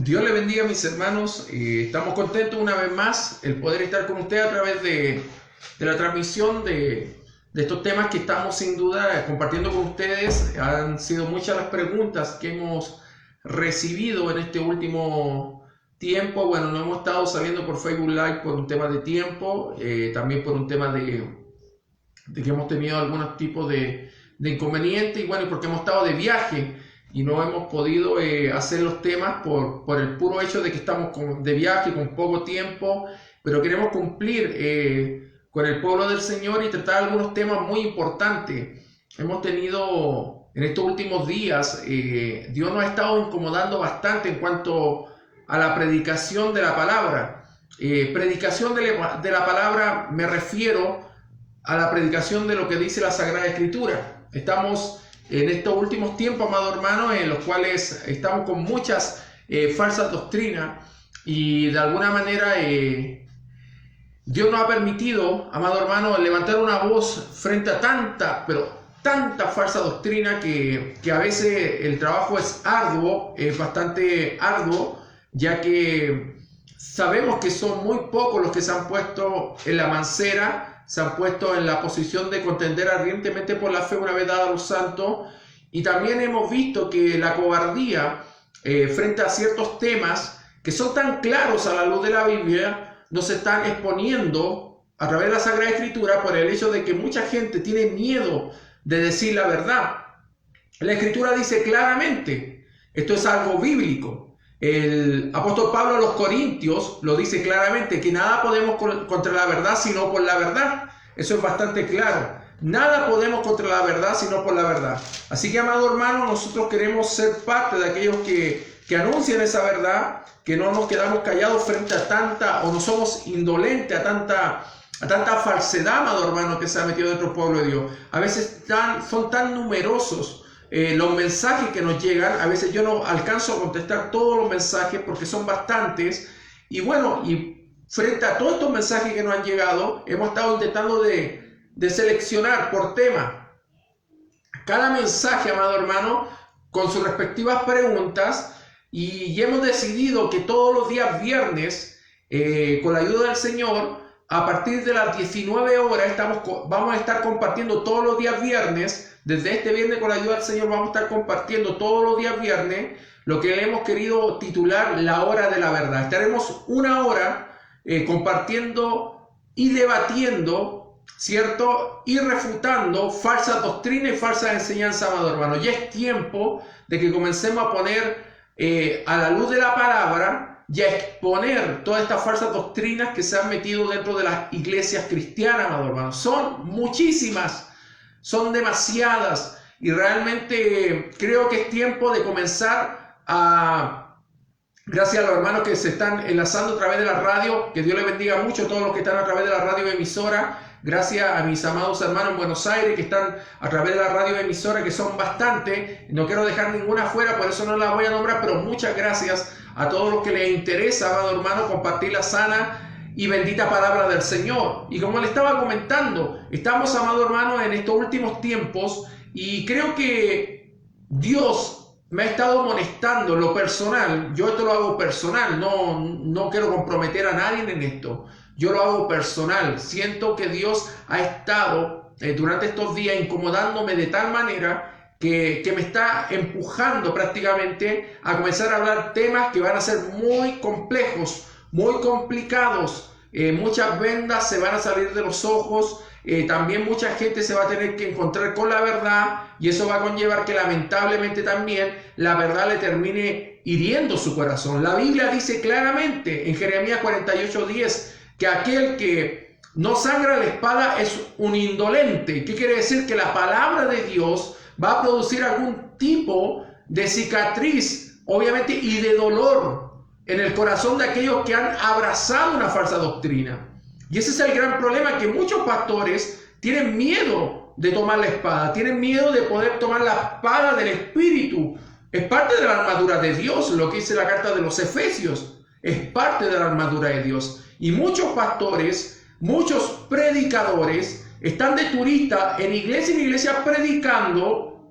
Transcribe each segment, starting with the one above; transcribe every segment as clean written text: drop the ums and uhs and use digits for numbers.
Dios le bendiga, mis hermanos. Estamos contentos una vez más el poder estar con usted a través de la transmisión de estos temas que estamos sin duda compartiendo con ustedes. Han sido muchas las preguntas que hemos recibido en este último tiempo. Bueno, no hemos estado saliendo por Facebook Live por un tema de tiempo, también por un tema de que hemos tenido algunos tipos de inconvenientes y bueno, porque hemos estado de viaje y no hemos podido hacer los temas por el puro hecho de que estamos de viaje con poco tiempo, pero queremos cumplir con el pueblo del Señor y tratar algunos temas muy importantes. Hemos tenido en estos últimos días, Dios nos ha estado incomodando bastante en cuanto a la predicación de la palabra. Predicación de la palabra me refiero a la predicación de lo que dice la Sagrada Escritura. Estamos en estos últimos tiempos, amados hermanos, en los cuales estamos con muchas falsas doctrinas y de alguna manera Dios nos ha permitido, amados hermanos, levantar una voz frente a tanta falsa doctrina que a veces el trabajo es arduo, es bastante arduo, ya que sabemos que son muy pocos los que se han puesto en la mancera, se han puesto en la posición de contender ardientemente por la fe una vez dada a los santos, y también hemos visto que la cobardía frente a ciertos temas que son tan claros a la luz de la Biblia nos están exponiendo a través de la Sagrada Escritura por el hecho de que mucha gente tiene miedo de decir la verdad. La Escritura dice claramente, esto es algo bíblico. El apóstol Pablo a los Corintios lo dice claramente, que nada podemos contra la verdad sino por la verdad. Eso es bastante claro. Nada podemos contra la verdad sino por la verdad. Así que, amado hermano, nosotros queremos ser parte de aquellos que anuncian esa verdad, que no nos quedamos callados frente a tanta, o no somos indolentes a tanta falsedad, amado hermano, que se ha metido dentro del pueblo de Dios. A veces son tan numerosos los mensajes que nos llegan. A veces yo no alcanzo a contestar todos los mensajes porque son bastantes, y bueno, y frente a todos estos mensajes que nos han llegado, hemos estado intentando de seleccionar por tema cada mensaje, amado hermano, con sus respectivas preguntas, y hemos decidido que todos los días viernes, con la ayuda del Señor, a partir de las 19 horas vamos a estar compartiendo todos los días viernes. Desde este viernes, con la ayuda del Señor, vamos a estar compartiendo todos los días viernes lo que le hemos querido titular la hora de la verdad. Estaremos una hora compartiendo y debatiendo, ¿cierto? Y refutando falsas doctrinas y falsas enseñanzas, amado hermano. Ya es tiempo de que comencemos a poner a la luz de la palabra y a exponer todas estas falsas doctrinas que se han metido dentro de las iglesias cristianas, amado hermano. Son muchísimas. Son demasiadas, y realmente creo que es tiempo de comenzar gracias a los hermanos que se están enlazando a través de la radio, que Dios les bendiga mucho a todos los que están a través de la radio emisora. Gracias a mis amados hermanos en Buenos Aires que están a través de la radio emisora, que son bastantes. No quiero dejar ninguna fuera, por eso no la voy a nombrar, pero muchas gracias a todos los que les interesa, amado hermano, compartir la sana y bendita palabra del Señor. Y como le estaba comentando, estamos, amado hermano, en estos últimos tiempos, y creo que Dios me ha estado amonestando en lo personal. Yo esto lo hago personal, no quiero comprometer a nadie en esto. Yo lo hago personal. Siento que Dios ha estado durante estos días incomodándome de tal manera que me está empujando prácticamente a comenzar a hablar temas que van a ser muy complejos, muy complicados. Muchas vendas se van a salir de los ojos. También mucha gente se va a tener que encontrar con la verdad, y eso va a conllevar que lamentablemente también la verdad le termine hiriendo su corazón. La Biblia dice claramente en Jeremías 48:10 que aquel que no sangra la espada es un indolente. ¿Qué quiere decir? Que la palabra de Dios va a producir algún tipo de cicatriz, obviamente, y de dolor en el corazón de aquellos que han abrazado una falsa doctrina. Y ese es el gran problema, que muchos pastores tienen miedo de tomar la espada, tienen miedo de poder tomar la espada del Espíritu. Es parte de la armadura de Dios, lo que dice la carta de los Efesios, es parte de la armadura de Dios. Y muchos pastores, muchos predicadores están de turista en iglesia predicando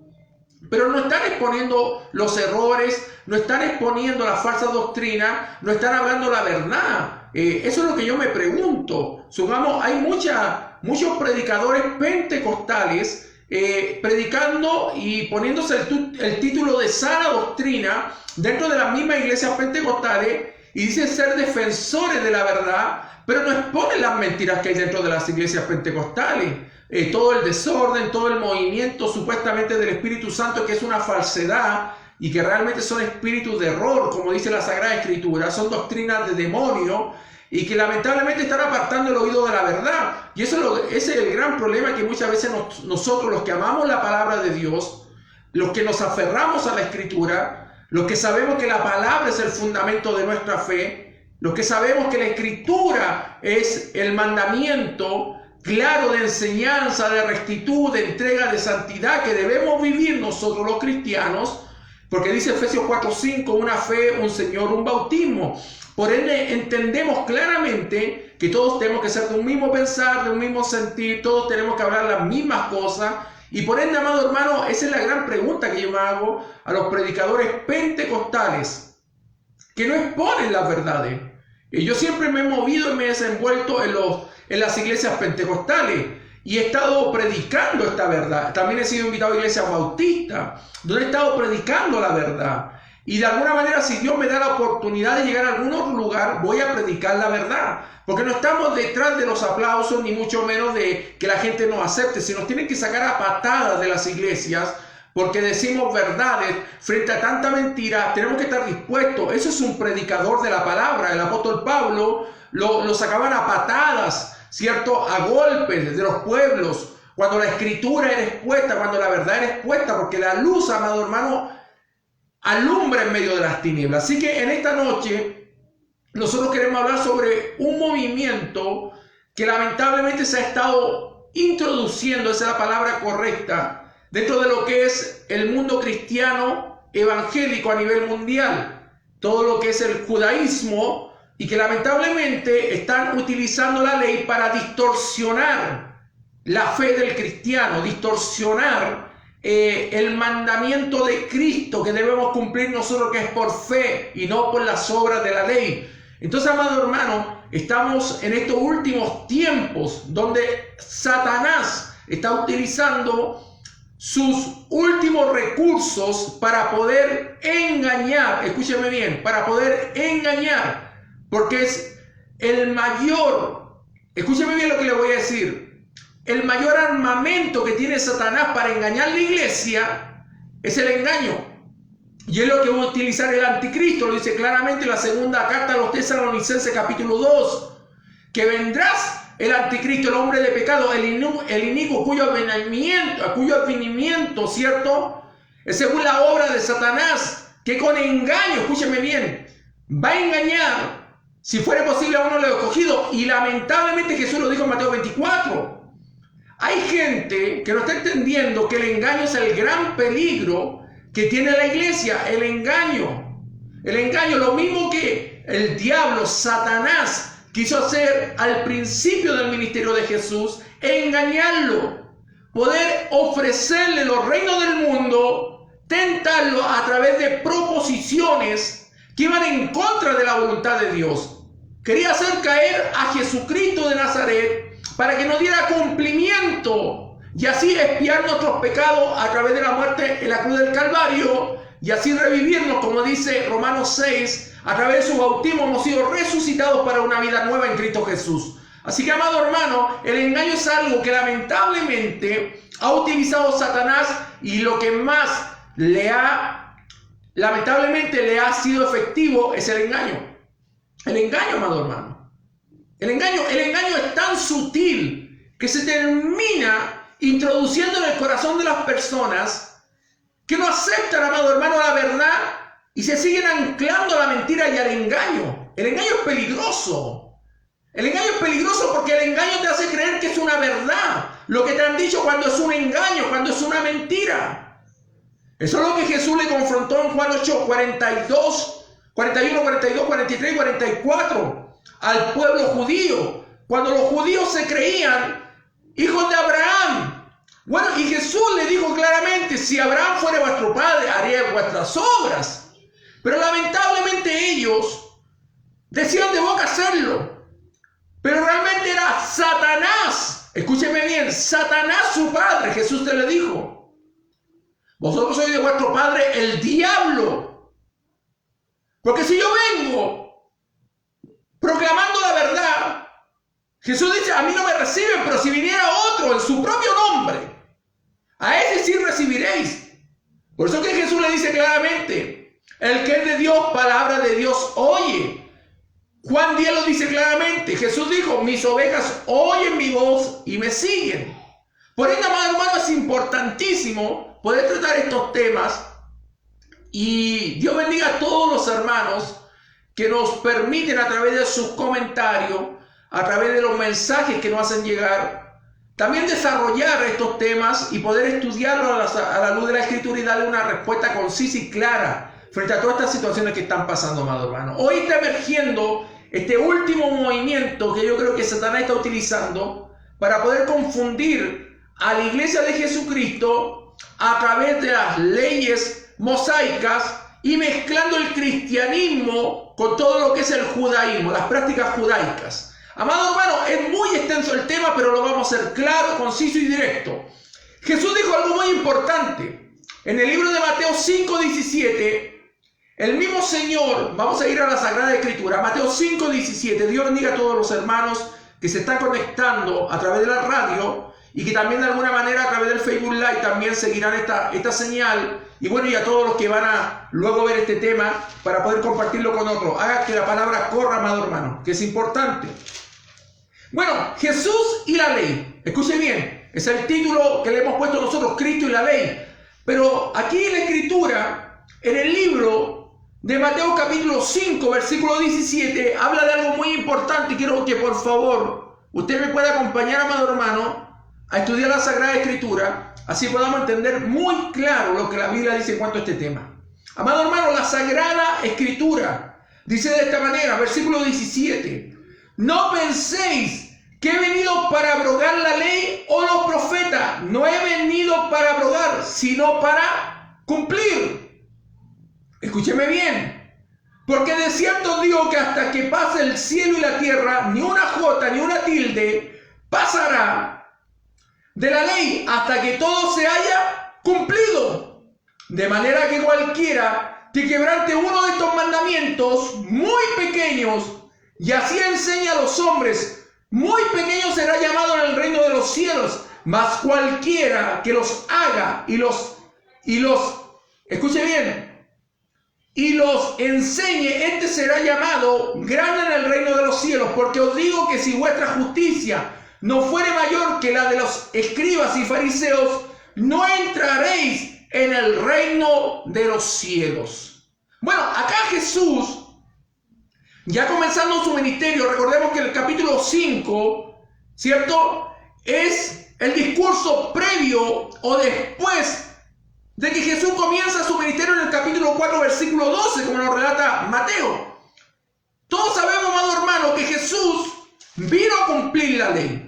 pero no están exponiendo los errores, no están exponiendo la falsa doctrina, no están hablando la verdad. Eso es lo que yo me pregunto. Supongamos, hay muchos predicadores pentecostales predicando y poniéndose el título de sana doctrina dentro de las mismas iglesias pentecostales y dicen ser defensores de la verdad, pero no exponen las mentiras que hay dentro de las iglesias pentecostales. Todo el desorden, todo el movimiento supuestamente del Espíritu Santo, que es una falsedad y que realmente son espíritus de error, como dice la Sagrada Escritura, son doctrinas de demonio y que lamentablemente están apartando el oído de la verdad. Y ese es el gran problema, que muchas veces nosotros, los que amamos la palabra de Dios, los que nos aferramos a la Escritura, los que sabemos que la palabra es el fundamento de nuestra fe, los que sabemos que la Escritura es el mandamiento claro de enseñanza, de rectitud, de entrega, de santidad que debemos vivir nosotros los cristianos, porque dice Efesios 4:5, una fe, un Señor, un bautismo. Por ende entendemos claramente que todos tenemos que ser de un mismo pensar, de un mismo sentir, todos tenemos que hablar las mismas cosas. Y por ende, amado hermano, esa es la gran pregunta que yo me hago a los predicadores pentecostales que no exponen las verdades. Y yo siempre me he movido y me he desenvuelto en las iglesias pentecostales y he estado predicando esta verdad. También he sido invitado a iglesias bautistas, donde he estado predicando la verdad. Y de alguna manera, si Dios me da la oportunidad de llegar a algún otro lugar, voy a predicar la verdad. Porque no estamos detrás de los aplausos, ni mucho menos de que la gente nos acepte. Si nos tienen que sacar a patadas de las iglesias, porque decimos verdades frente a tanta mentira, tenemos que estar dispuestos. Eso es un predicador de la palabra. El apóstol Pablo lo sacaban a patadas, ¿cierto? A golpes de los pueblos, cuando la escritura era expuesta, cuando la verdad era expuesta, porque la luz, amado hermano, alumbra en medio de las tinieblas. Así que en esta noche nosotros queremos hablar sobre un movimiento que lamentablemente se ha estado introduciendo, esa es la palabra correcta, dentro de lo que es el mundo cristiano evangélico a nivel mundial, todo lo que es el judaísmo, y que lamentablemente están utilizando la ley para distorsionar la fe del cristiano, distorsionar el mandamiento de Cristo que debemos cumplir nosotros, que es por fe y no por las obras de la ley. Entonces, amado hermano, estamos en estos últimos tiempos donde Satanás está utilizando sus últimos recursos para poder engañar, escúcheme bien, para poder engañar, porque es el mayor, escúcheme bien lo que le voy a decir, el mayor armamento que tiene Satanás para engañar la iglesia es el engaño. Y es lo que va a utilizar el anticristo, lo dice claramente en la segunda carta a los Tesalonicenses capítulo 2, que vendrás el anticristo, el hombre de pecado, el inicuo, cuyo advenimiento, ¿cierto? Es según la obra de Satanás, que con engaño, escúcheme bien, va a engañar, si fuera posible a uno le he escogido. Y lamentablemente Jesús lo dijo en Mateo 24. Hay gente que no está entendiendo que el engaño es el gran peligro que tiene la iglesia. El engaño, lo mismo que el diablo, Satanás, quiso hacer al principio del ministerio de Jesús, engañarlo, poder ofrecerle los reinos del mundo, tentarlo a través de proposiciones que iban en contra de la voluntad de Dios. Quería hacer caer a Jesucristo de Nazaret para que nos diera cumplimiento y así expiar nuestros pecados a través de la muerte en la cruz del Calvario y así revivirnos, como dice Romanos 6, a través de su bautismo hemos sido resucitados para una vida nueva en Cristo Jesús. Así que, amado hermano, el engaño es algo que lamentablemente ha utilizado Satanás, y lo que más lamentablemente le ha sido efectivo es el engaño. El engaño, amado hermano. El engaño es tan sutil que se termina introduciendo en el corazón de las personas que no aceptan, amado hermano, la verdad y se siguen anclando a la mentira y al engaño. El engaño es peligroso. El engaño es peligroso porque el engaño te hace creer que es una verdad lo que te han dicho cuando es un engaño, cuando es una mentira. Eso es lo que Jesús le confrontó en Juan 8, 41, 42, 43 y 44 al pueblo judío, cuando los judíos se creían hijos de Abraham, Bueno, y Jesús le dijo claramente, si Abraham fuera vuestro padre, haría vuestras obras. Pero lamentablemente ellos decían de boca hacerlo. Pero realmente era Satanás. Escúcheme bien, Satanás su padre. Jesús te le dijo, vosotros sois de vuestro padre el diablo. Porque si yo vengo proclamando la verdad, Jesús dice, a mí no me reciben, pero si viniera otro en su propio nombre, a ese sí recibiréis. Por eso que Jesús le dice claramente, el que es de Dios, palabra de Dios oye. Juan 10 lo dice claramente. Jesús dijo, mis ovejas oyen mi voz y me siguen. Por ende, amado hermano, es importantísimo poder tratar estos temas. Y Dios bendiga a todos los hermanos que nos permiten a través de sus comentarios, a través de los mensajes que nos hacen llegar, también desarrollar estos temas y poder estudiarlos a la luz de la Escritura y darle una respuesta concisa y clara frente a todas estas situaciones que están pasando, amado hermano. Hoy está emergiendo este último movimiento que yo creo que Satanás está utilizando para poder confundir a la iglesia de Jesucristo a través de las leyes mosaicas y mezclando el cristianismo con todo lo que es el judaísmo, las prácticas judaicas. Amado hermano, es muy extenso el tema, pero lo vamos a hacer claro, conciso y directo. Jesús dijo algo muy importante. En el libro de Mateo 5:17, el mismo Señor, vamos a ir a la Sagrada Escritura, Mateo 5:17, Dios bendiga a todos los hermanos que se están conectando a través de la radio y que también de alguna manera a través del Facebook Live también seguirán esta señal. Y bueno, y a todos los que van a luego ver este tema para poder compartirlo con otros. Haga que la palabra corra, amado hermano, que es importante. Bueno, Jesús y la ley. Escuche bien, es el título que le hemos puesto nosotros, Cristo y la ley. Pero aquí en la Escritura, en el libro de Mateo capítulo 5, versículo 17, habla de algo muy importante y quiero que por favor usted me pueda acompañar, amado hermano, a estudiar la Sagrada Escritura, así podamos entender muy claro lo que la Biblia dice en cuanto a este tema. Amado hermano, la Sagrada Escritura dice de esta manera, versículo 17, no penséis que he venido para abrogar la ley o los profetas. No he venido para abrogar, sino para cumplir. Escúcheme bien. Porque de cierto digo que hasta que pase el cielo y la tierra, ni una jota ni una tilde pasará de la ley hasta que todo se haya cumplido. De manera que cualquiera que quebrante uno de estos mandamientos muy pequeños y así enseña a los hombres, muy pequeño será llamado en el reino de los cielos, mas cualquiera que los haga y los, escuche bien, y los enseñe, este será llamado grande en el reino de los cielos, porque os digo que si vuestra justicia no fuere mayor que la de los escribas y fariseos, no entraréis en el reino de los cielos. Bueno, acá Jesús, ya comenzando su ministerio, recordemos que el capítulo 5, ¿cierto?, es el discurso previo o después de que Jesús comienza su ministerio en el capítulo 4, versículo 12, como nos relata Mateo. Todos sabemos, amado hermano, que Jesús vino a cumplir la ley.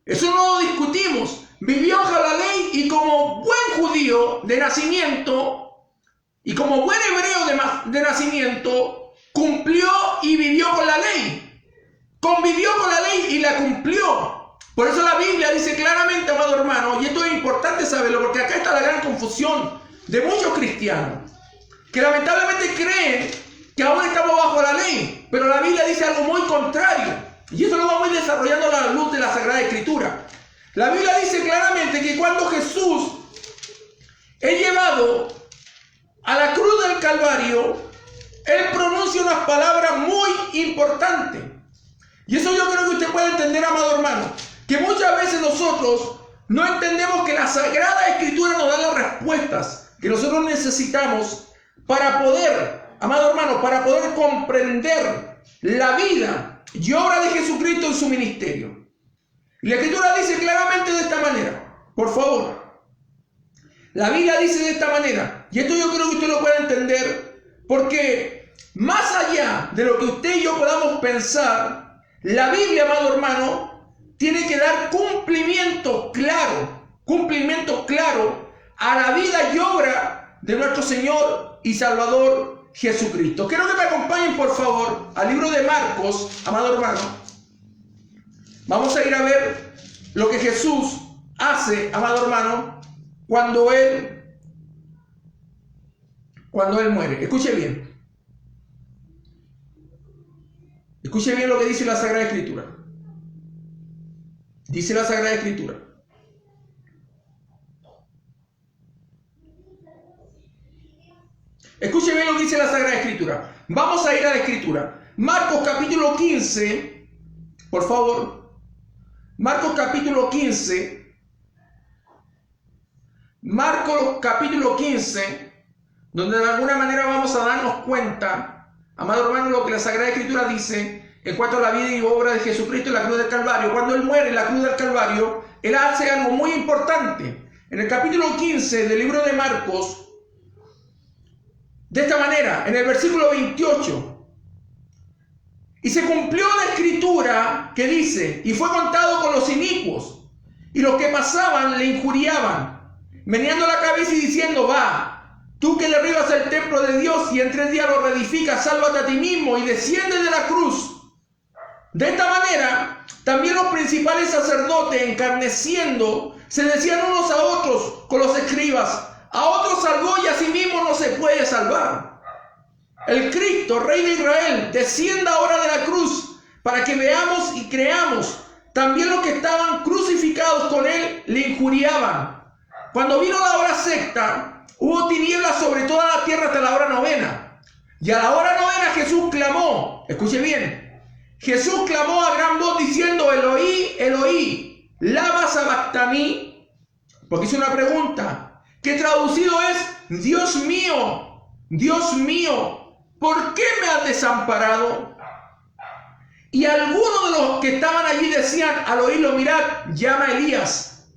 Eso no lo discutimos. Vivió bajo la ley y como buen judío de nacimiento y como buen hebreo de nacimiento, cumplió y vivió con la ley. Convivió con la ley y la cumplió. Por eso la Biblia dice claramente, amado hermano, y esto es importante saberlo, porque acá está la gran confusión de muchos cristianos, que lamentablemente creen que ahora estamos bajo la ley, pero la Biblia dice algo muy contrario. Y eso lo vamos a ir desarrollando a la luz de la Sagrada Escritura. La Biblia dice claramente que cuando Jesús es llevado a la cruz del Calvario, Él pronuncia unas palabras muy importantes. Y eso yo creo que usted puede entender, amado hermano, que muchas veces nosotros no entendemos que la Sagrada Escritura nos da las respuestas que nosotros necesitamos para poder, amado hermano, para poder comprender la vida y obra de Jesucristo en su ministerio. Y la Escritura dice claramente de esta manera, por favor. La Biblia dice de esta manera, y esto yo creo que usted lo puede entender, porque más allá de lo que usted y yo podamos pensar, la Biblia, amado hermano, tiene que dar cumplimiento claro cumplimiento claro a la vida y obra de nuestro Señor y Salvador Jesucristo. Quiero que me acompañen, por favor, al libro de Marcos, amado hermano. Vamos a ir a ver lo que Jesús hace, amado hermano, cuando Él muere. Escuche bien. Escuche bien lo que dice la Sagrada Escritura. Dice la Sagrada Escritura: escuche bien lo que dice la Sagrada Escritura. Vamos a ir a la Escritura. Marcos capítulo 15, por favor. Marcos capítulo 15. Marcos capítulo 15, donde de alguna manera vamos a darnos cuenta, amado hermano, lo que la Sagrada Escritura dice en cuanto a la vida y obra de Jesucristo en la cruz del Calvario. Cuando Él muere en la cruz del Calvario, Él hace algo muy importante. En el capítulo 15 del libro de Marcos, de esta manera, en el versículo 28, y se cumplió la Escritura que dice: y fue contado con los inicuos, y los que pasaban le injuriaban, meneando la cabeza y diciendo: va, tú que derribas el templo de Dios y en 3 días lo reedificas, sálvate a ti mismo y desciende de la cruz. De esta manera, también los principales sacerdotes, encarneciendo, se decían unos a otros con los escribas: a otros salvó y a sí mismo no se puede salvar. El Cristo, Rey de Israel, descienda ahora de la cruz para que veamos y creamos. También los que estaban crucificados con Él le injuriaban. Cuando vino la hora sexta, hubo tinieblas sobre toda la tierra hasta la hora novena. Y a la hora novena Jesús clamó. Escuche bien. Jesús clamó a gran voz diciendo: Eloí, Eloí, lama sabactani. Porque hizo una pregunta que traducido es: Dios mío, ¿por qué me has desamparado? Y algunos de los que estaban allí decían al oírlo: mirad, llama a Elías.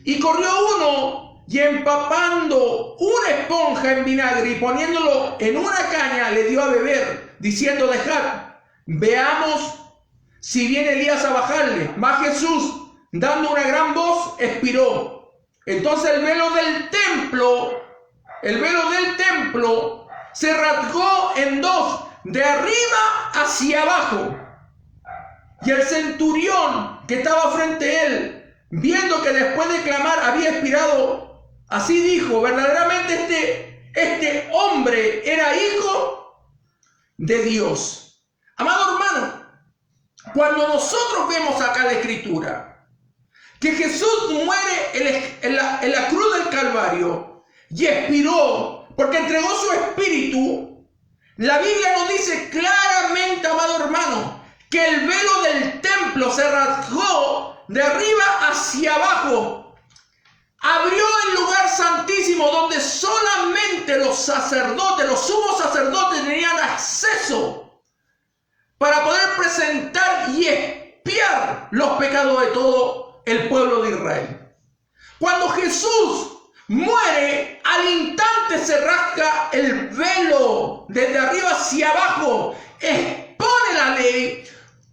Y corrió uno y empapando una esponja en vinagre y poniéndolo en una caña le dio a beber, diciendo: dejad, veamos si viene Elías a bajarle. Mas Jesús, dando una gran voz, expiró. Entonces el velo del templo se rasgó en dos, de arriba hacia abajo. Y el centurión que estaba frente a él, viendo que después de clamar había expirado, así dijo: verdaderamente este hombre era hijo de Dios. Amado hermano, cuando nosotros vemos acá la Escritura que Jesús muere en la cruz del Calvario y expiró porque entregó su espíritu, la Biblia nos dice claramente, amado hermano, que el velo del templo se rasgó de arriba hacia abajo. Abrió el lugar santísimo donde solamente los sacerdotes, los sumos sacerdotes, tenían acceso para poder presentar y expiar los pecados de todo el pueblo de Israel. Cuando Jesús muere, al instante se rasga el velo desde arriba hacia abajo, expone la ley,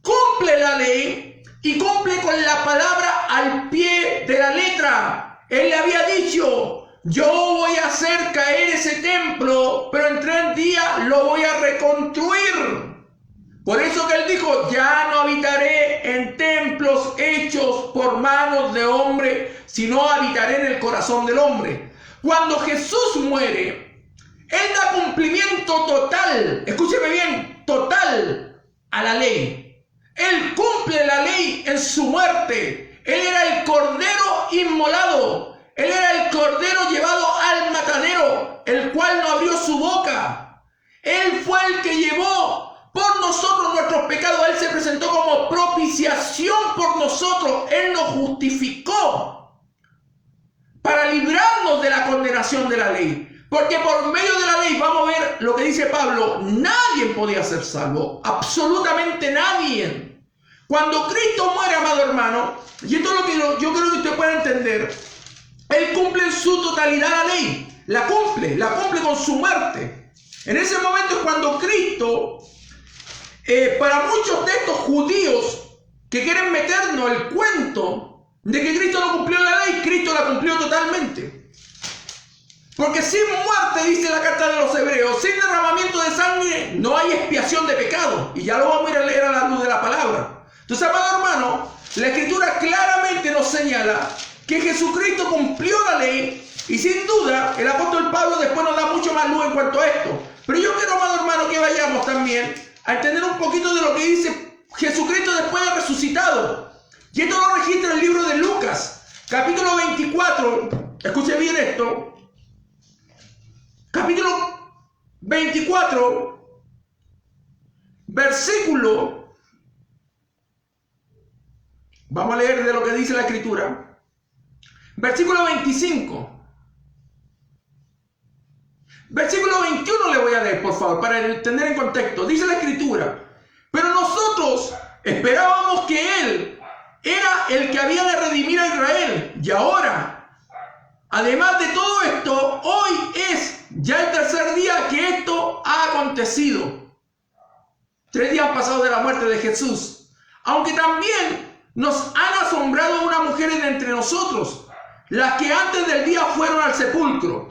cumple la ley y cumple con la palabra al pie de la letra. Él le había dicho: yo voy a hacer caer ese templo, pero en 3 días lo voy a reconstruir. Por eso que él dijo: ya no habitaré en templos hechos por manos de hombre, sino habitaré en el corazón del hombre. Cuando Jesús muere, Él da cumplimiento total, escúcheme bien, total a la ley. Él cumple la ley en su muerte. Él era el cordero inmolado. Él era el cordero llevado al matadero, el cual no abrió su boca. Él fue el que llevó por nosotros nuestros pecados. Él se presentó como propiciación por nosotros. Él nos justificó para librarnos de la condenación de la ley. Porque por medio de la ley, vamos a ver lo que dice Pablo, nadie podía ser salvo. Absolutamente nadie. Cuando Cristo muere, amado hermano, y esto es lo que yo creo que usted pueda entender, Él cumple en su totalidad la ley. La cumple con su muerte. En ese momento es cuando Cristo, para muchos de estos judíos que quieren meternos el cuento de que Cristo no cumplió la ley, Cristo la cumplió totalmente. Porque sin muerte, dice la carta de los Hebreos, sin derramamiento de sangre, no hay expiación de pecado. Y ya lo vamos a ir a leer a la luz de la palabra. Entonces, amado hermano, la Escritura claramente nos señala que Jesucristo cumplió la ley. Y sin duda, el apóstol Pablo después nos da mucho más luz en cuanto a esto. Pero yo quiero, amado hermano, que vayamos también a entender un poquito de lo que dice Jesucristo después de resucitado. Y esto lo registra el libro de Lucas, capítulo 24. Escuche bien esto. Capítulo 24, versículo. Vamos a leer de lo que dice la Escritura. Versículo 25. Versículo 21 le voy a leer, por favor, para entender en contexto. Dice la Escritura: pero nosotros esperábamos que Él era el que había de redimir a Israel. Y ahora, además de todo esto, hoy es ya el tercer día que esto ha acontecido. 3 días han pasado de la muerte de Jesús. Aunque también nos han asombrado unas mujeres de entre nosotros, las que antes del día fueron al sepulcro.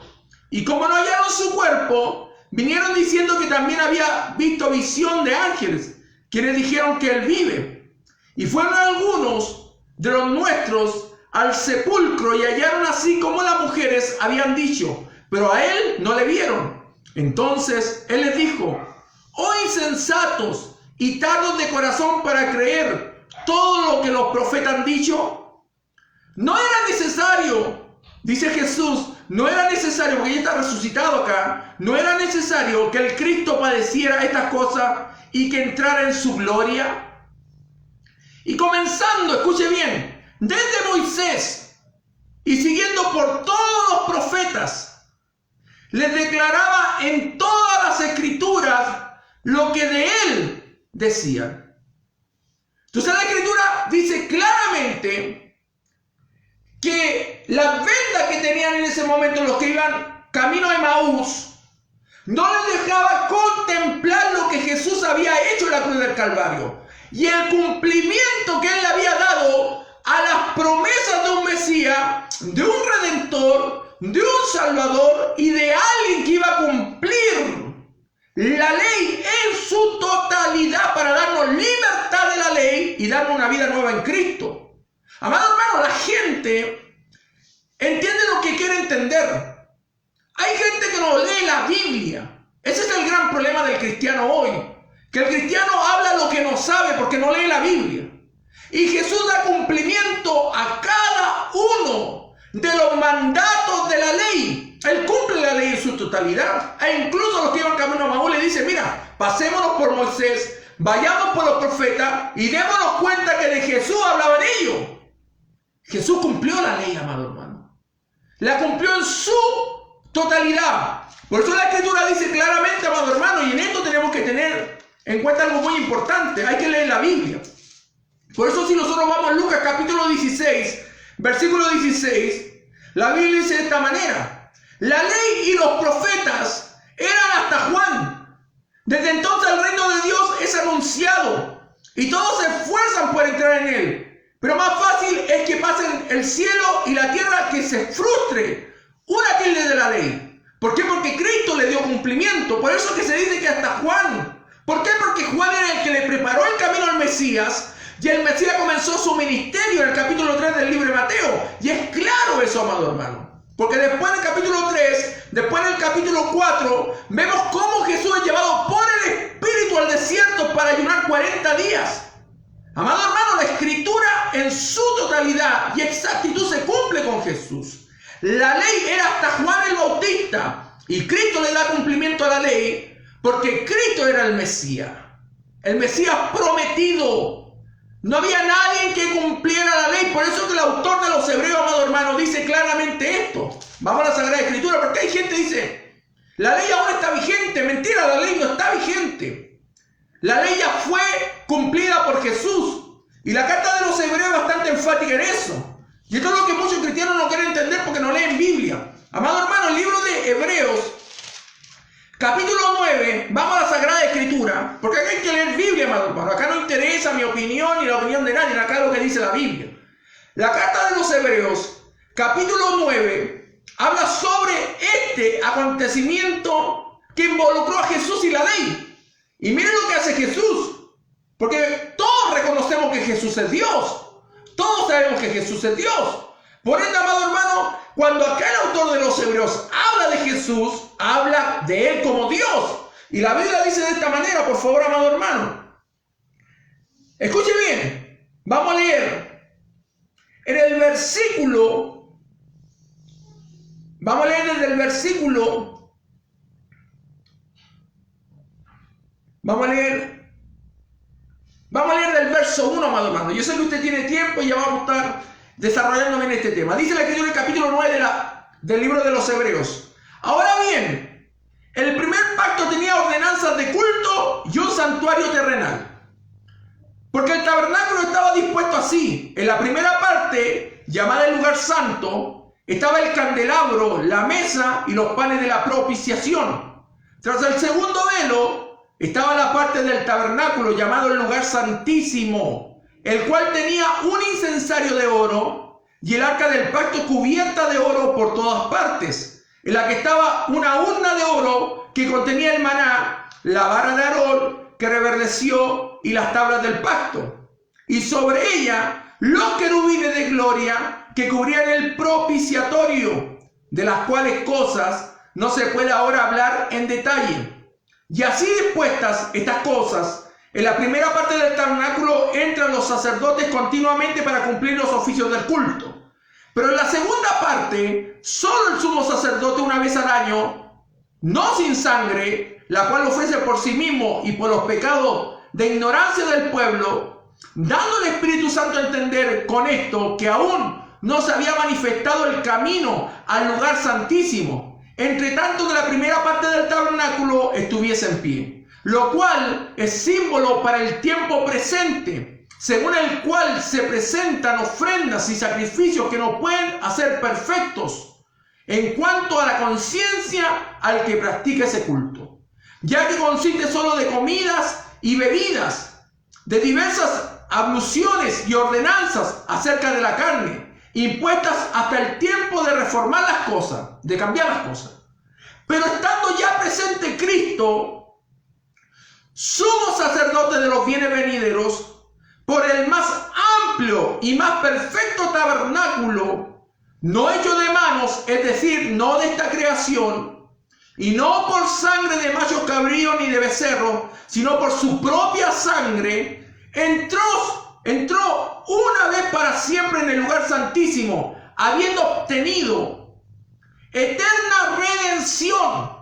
Y como no hallaron su cuerpo, vinieron diciendo que también había visto visión de ángeles, quienes dijeron que Él vive. Y fueron algunos de los nuestros al sepulcro y hallaron así como las mujeres habían dicho, pero a Él no le vieron. Entonces Él les dijo: oh insensatos y tardos de corazón para creer todo lo que los profetas han dicho. No era necesario, dice Jesús, no era necesario, porque ya está resucitado acá, no era necesario que el Cristo padeciera estas cosas y que entrara en su gloria. Y comenzando, escuche bien, desde Moisés y siguiendo por todos los profetas, les declaraba en todas las Escrituras lo que de Él decían. Entonces la Escritura dice claramente que las vendas que tenían en ese momento los que iban camino a Emaús no les dejaba contemplar lo que Jesús había hecho en la cruz del Calvario y el cumplimiento que Él le había dado a las promesas de un Mesías, de un Redentor, de un Salvador y de alguien que iba a cumplir la ley en su totalidad para darnos libertad de la ley y darnos una vida nueva en Cristo. Amado hermano, la gente entiende lo que quiere entender. Hay gente que no lee la Biblia. Ese es el gran problema del cristiano hoy. Que el cristiano habla lo que no sabe porque no lee la Biblia. Y Jesús da cumplimiento a cada uno de los mandatos de la ley. Él cumple la ley en su totalidad. E incluso los que iban camino a Emaús le dicen: mira, pasémonos por Moisés, vayamos por los profetas y démonos cuenta que de Jesús hablaban ellos. Jesús cumplió la ley, amado hermano. La cumplió en su totalidad. Por eso la Escritura dice claramente, amado hermano, y en esto tenemos que tener en cuenta algo muy importante. Hay que leer la Biblia. Por eso si nosotros vamos a Lucas capítulo 16, versículo 16, la Biblia dice de esta manera: la ley y los profetas eran hasta Juan. Desde entonces el reino de Dios es anunciado y todos se esfuerzan por entrar en él. Pero más fácil es que pasen el cielo y la tierra que se frustre una tilde de la ley. ¿Por qué? Porque Cristo le dio cumplimiento. Por eso que se dice que hasta Juan. ¿Por qué? Porque Juan era el que le preparó el camino al Mesías. Y el Mesías comenzó su ministerio en el capítulo 3 del libro de Mateo. Y es claro eso, amado hermano. Porque después del capítulo 3, después del capítulo 4, vemos cómo Jesús es llevado por el Espíritu al desierto para ayunar 40 días. Amado hermano, la Escritura en su totalidad y exactitud se cumple con Jesús. La ley era hasta Juan el Bautista y Cristo le da cumplimiento a la ley porque Cristo era el Mesías prometido. No había nadie que cumpliera la ley. Por eso que el autor de los Hebreos, amado hermano, dice claramente esto. Vamos a la Sagrada Escritura, porque hay gente que dice: la ley aún está vigente. Mentira, la ley no está vigente. La ley ya fue cumplida por Jesús. Y la carta de los Hebreos es bastante enfática en eso. Y esto es lo que muchos cristianos no quieren entender porque no leen Biblia. Amado hermano, el libro de Hebreos, capítulo 9, vamos a la Sagrada Escritura. Porque acá hay que leer Biblia, amado hermano. Acá no interesa mi opinión ni la opinión de nadie. Acá es lo que dice la Biblia. La carta de los Hebreos, capítulo 9, habla sobre este acontecimiento que involucró a Jesús y la ley. Y miren lo que hace Jesús. Porque todos reconocemos que Jesús es Dios. Todos sabemos que Jesús es Dios. Por ende, amado hermano, cuando aquel autor de los Hebreos habla de Jesús, habla de Él como Dios. Y la Biblia dice de esta manera, por favor, amado hermano. Escuche bien. Vamos a leer. En el versículo. Vamos a leer desde el versículo. Vamos a leer del verso 1, amado hermano. Yo sé que usted tiene tiempo y ya vamos a estar desarrollando bien este tema. Dice la Escritura en el capítulo 9 del libro de los Hebreos. Ahora bien, el primer pacto tenía ordenanzas de culto y un santuario terrenal. Porque el tabernáculo estaba dispuesto así. En la primera parte, llamada el lugar santo, estaba el candelabro, la mesa y los panes de la propiciación. Tras el segundo velo, estaba la parte del tabernáculo llamado el lugar santísimo, el cual tenía un incensario de oro y el arca del pacto cubierta de oro por todas partes, en la que estaba una urna de oro que contenía el maná, la vara de Aarón que reverdeció y las tablas del pacto, y sobre ella los querubines de gloria que cubrían el propiciatorio, de las cuales cosas no se puede ahora hablar en detalle. Y así dispuestas estas cosas, en la primera parte del tabernáculo entran los sacerdotes continuamente para cumplir los oficios del culto. Pero en la segunda parte, solo el sumo sacerdote una vez al año, no sin sangre, la cual ofrece por sí mismo y por los pecados de ignorancia del pueblo, dando al Espíritu Santo a entender con esto que aún no se había manifestado el camino al lugar santísimo, entre tanto que la primera parte del tabernáculo estuviese en pie, lo cual es símbolo para el tiempo presente, según el cual se presentan ofrendas y sacrificios que nos pueden hacer perfectos en cuanto a la conciencia al que practica ese culto, ya que consiste solo de comidas y bebidas, de diversas abluciones y ordenanzas acerca de la carne, impuestas hasta el tiempo de reformar las cosas, de cambiar las cosas. Pero estando ya presente Cristo, sumo sacerdote de los bienes venideros, por el más amplio y más perfecto tabernáculo, no hecho de manos, es decir, no de esta creación, y no por sangre de machos cabríos ni de becerros, sino por su propia sangre, entró una vez para siempre en el lugar santísimo, habiendo obtenido eterna redención.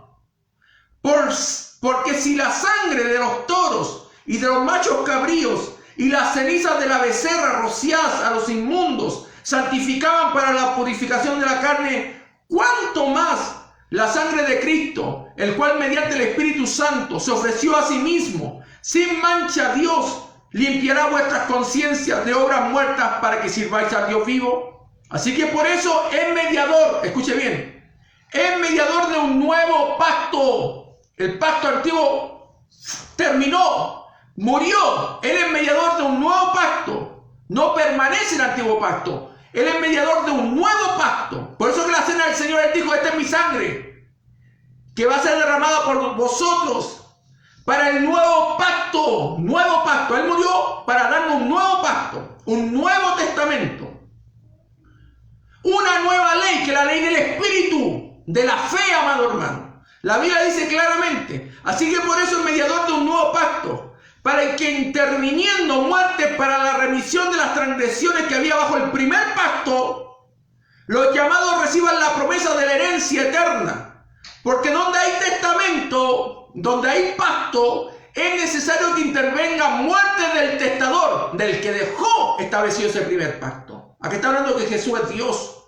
Porque si la sangre de los toros y de los machos cabríos y las cenizas de la becerra rociadas a los inmundos santificaban para la purificación de la carne, cuánto más la sangre de Cristo, el cual mediante el Espíritu Santo se ofreció a sí mismo sin mancha a Dios, limpiará vuestras conciencias de obras muertas para que sirváis al Dios vivo. Así que por eso es mediador, escuche bien, es mediador de un nuevo pacto. El pacto antiguo terminó, murió. Él es mediador de un nuevo pacto. No permanece el antiguo pacto. Él es mediador de un nuevo pacto. Por eso que la cena del Señor él dijo: esta es mi sangre, que va a ser derramada por vosotros para el nuevo pacto. Nuevo pacto. Él murió para darnos un nuevo pacto, un nuevo testamento, una nueva ley, que es la ley del Espíritu, de la fe, amado hermano. La Biblia dice claramente, así que por eso es mediador de un nuevo pacto, para que interviniendo muerte para la remisión de las transgresiones que había bajo el primer pacto, los llamados reciban la promesa de la herencia eterna. Porque donde hay testamento, donde hay pacto, es necesario que intervenga muerte del testador, del que dejó establecido ese primer pacto. Aquí está hablando que Jesús es Dios.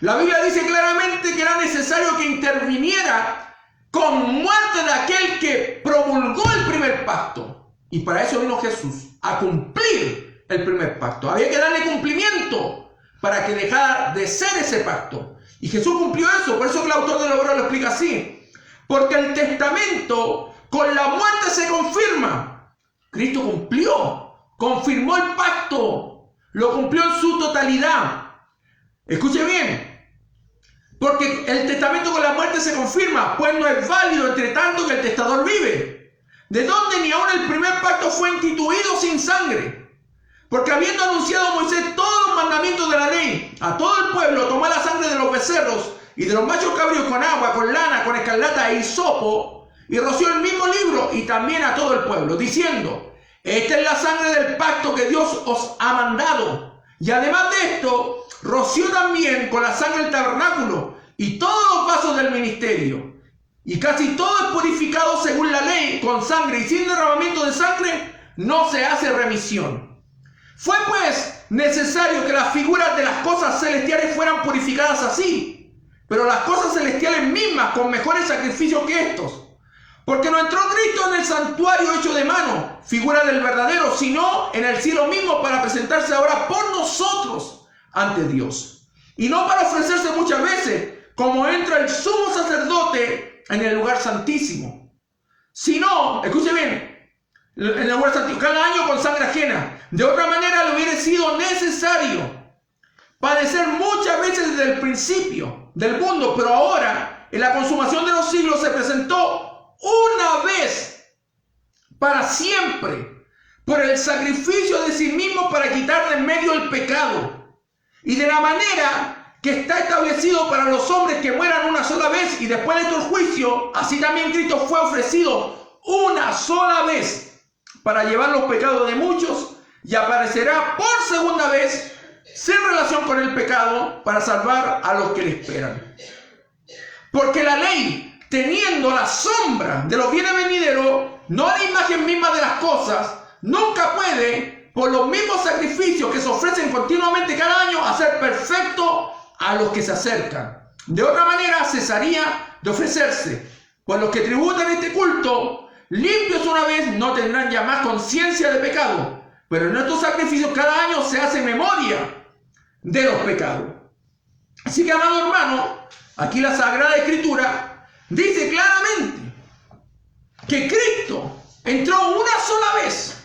La Biblia dice claramente que era necesario que interviniera con muerte de aquel que promulgó el primer pacto. Y para eso vino Jesús, a cumplir el primer pacto. Había que darle cumplimiento para que dejara de ser ese pacto. Y Jesús cumplió eso. Por eso que el autor de la obra lo explica así. Porque el testamento con la muerte se confirma. Cristo cumplió, confirmó el pacto, lo cumplió en su totalidad. Escuche bien, porque el testamento con la muerte se confirma, pues no es válido entre tanto que el testador vive. De donde ni aun el primer pacto fue instituido sin sangre. Porque habiendo anunciado Moisés todos los mandamientos de la ley a todo el pueblo, tomó la sangre de los becerros y de los machos cabríos con agua, con lana, con escarlata e hisopo, y roció el mismo libro y también a todo el pueblo, diciendo: esta es la sangre del pacto que Dios os ha mandado. Y además de esto, roció también con la sangre del tabernáculo y todos los vasos del ministerio. Y casi todo es purificado según la ley con sangre, y sin derramamiento de sangre no se hace remisión. Fue pues necesario que las figuras de las cosas celestiales fueran purificadas así, pero las cosas celestiales mismas con mejores sacrificios que estos. Porque no entró Cristo en el santuario hecho de mano, figura del verdadero, sino en el cielo mismo para presentarse ahora por nosotros ante Dios. Y no para ofrecerse muchas veces, como entra el sumo sacerdote en el lugar santísimo. Sino, escuche bien, en el lugar santísimo, cada año con sangre ajena. De otra manera le hubiera sido necesario padecer muchas veces desde el principio del mundo, pero ahora, en la consumación de los siglos, se presentó una vez para siempre por el sacrificio de sí mismo para quitar de en medio el pecado, y de la manera que está establecido para los hombres que mueran una sola vez y después de esto el juicio, así también Cristo fue ofrecido una sola vez para llevar los pecados de muchos, y aparecerá por segunda vez sin relación con el pecado para salvar a los que le esperan. Porque la ley, teniendo la sombra de los bienes venideros, no la imagen misma de las cosas, nunca puede, por los mismos sacrificios que se ofrecen continuamente cada año, hacer perfecto a los que se acercan. De otra manera cesaría de ofrecerse, pues los que tributan este culto, limpios una vez, no tendrán ya más conciencia de pecado. Pero en estos sacrificios cada año se hace memoria de los pecados. Así que, amado hermano, aquí la Sagrada Escritura dice claramente que Cristo entró una sola vez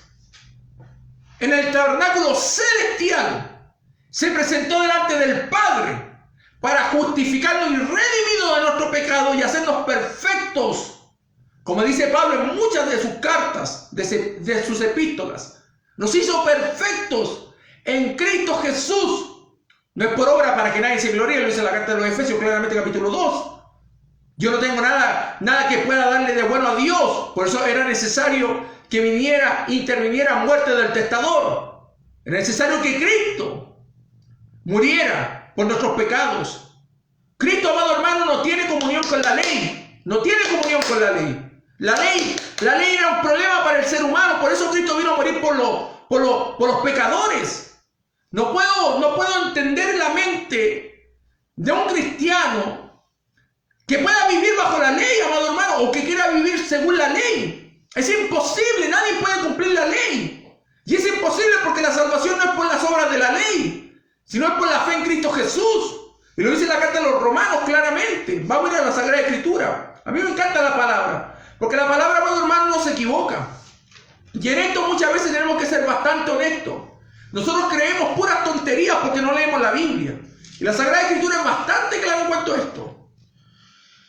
en el tabernáculo celestial, se presentó delante del Padre para justificarnos y redimidos de nuestro pecado y hacernos perfectos, como dice Pablo en muchas de sus cartas, de sus epístolas. Nos hizo perfectos en Cristo Jesús. No es por obra para que nadie se gloríe, lo dice la carta de los Efesios claramente capítulo 2. Yo no tengo nada que pueda darle de bueno a Dios. Por eso era necesario que interviniera muerte del testador. Era necesario que Cristo muriera por nuestros pecados. Cristo, amado hermano, no tiene comunión con la ley. No tiene comunión con la ley. La ley era un problema para el ser humano. Por eso Cristo vino a morir por los pecadores. No puedo entender la mente de un cristiano que pueda vivir bajo la ley, amado hermano, o que quiera vivir según la ley. Es imposible, nadie puede cumplir la ley. Y es imposible porque la salvación no es por las obras de la ley, sino es por la fe en Cristo Jesús. Y lo dice la carta de los Romanos claramente. Vamos a ir a la Sagrada Escritura. A mí me encanta la palabra, porque la palabra, amado hermano, no se equivoca. Y en esto muchas veces tenemos que ser bastante honestos. Nosotros creemos puras tonterías porque no leemos la Biblia. Y la Sagrada Escritura es bastante clara en cuanto a esto.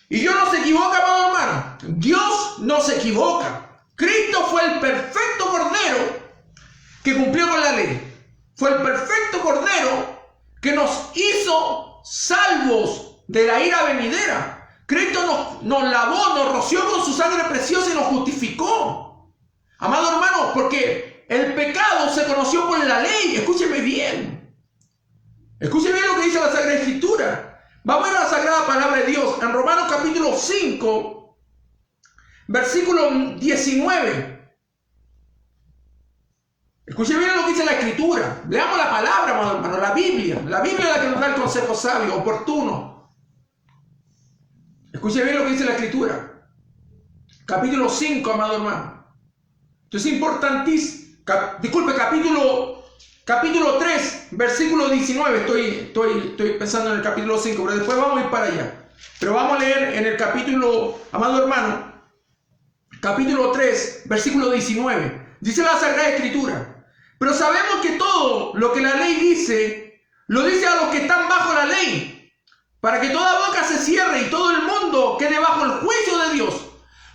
Y Dios no se equivoca, amado hermano. Dios no se equivoca. Cristo fue el perfecto Cordero que cumplió con la ley. Fue el perfecto Cordero que nos hizo salvos de la ira venidera. Cristo nos lavó, nos roció con su sangre preciosa y nos justificó. Amado hermano, porque el pecado se conoció por la ley. Escúcheme bien. Escúcheme bien lo que dice la Sagrada Escritura. Vamos a ir a la Sagrada Palabra de Dios. En Romanos capítulo 5, versículo 19. Escúcheme bien lo que dice la Escritura. Leamos la palabra, amado hermano, la Biblia. La Biblia es la que nos da el consejo sabio, oportuno. Escúcheme bien lo que dice la Escritura. Capítulo 5, amado hermano. Esto es importantísimo. Capítulo 3, versículo 19. Estoy pensando en el capítulo 5, pero después vamos a ir para allá. Pero vamos a leer en el capítulo, amado hermano, capítulo 3, versículo 19. Dice la Sagrada Escritura: Pero sabemos que todo lo que la ley dice, lo dice a los que están bajo la ley, para que toda boca se cierre y todo el mundo quede bajo el juicio de Dios.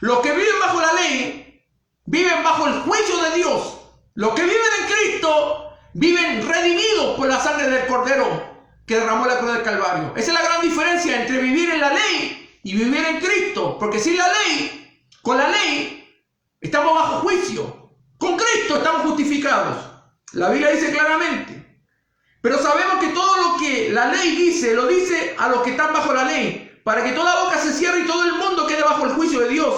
Los que viven bajo la ley, viven bajo el juicio de Dios. Los que viven en Cristo, viven redimidos por la sangre del Cordero que derramó la cruz del Calvario. Esa es la gran diferencia entre vivir en la ley y vivir en Cristo. Porque sin la ley, con la ley, estamos bajo juicio. Con Cristo estamos justificados. La Biblia dice claramente. Pero sabemos que todo lo que la ley dice, lo dice a los que están bajo la ley, para que toda boca se cierre y todo el mundo quede bajo el juicio de Dios.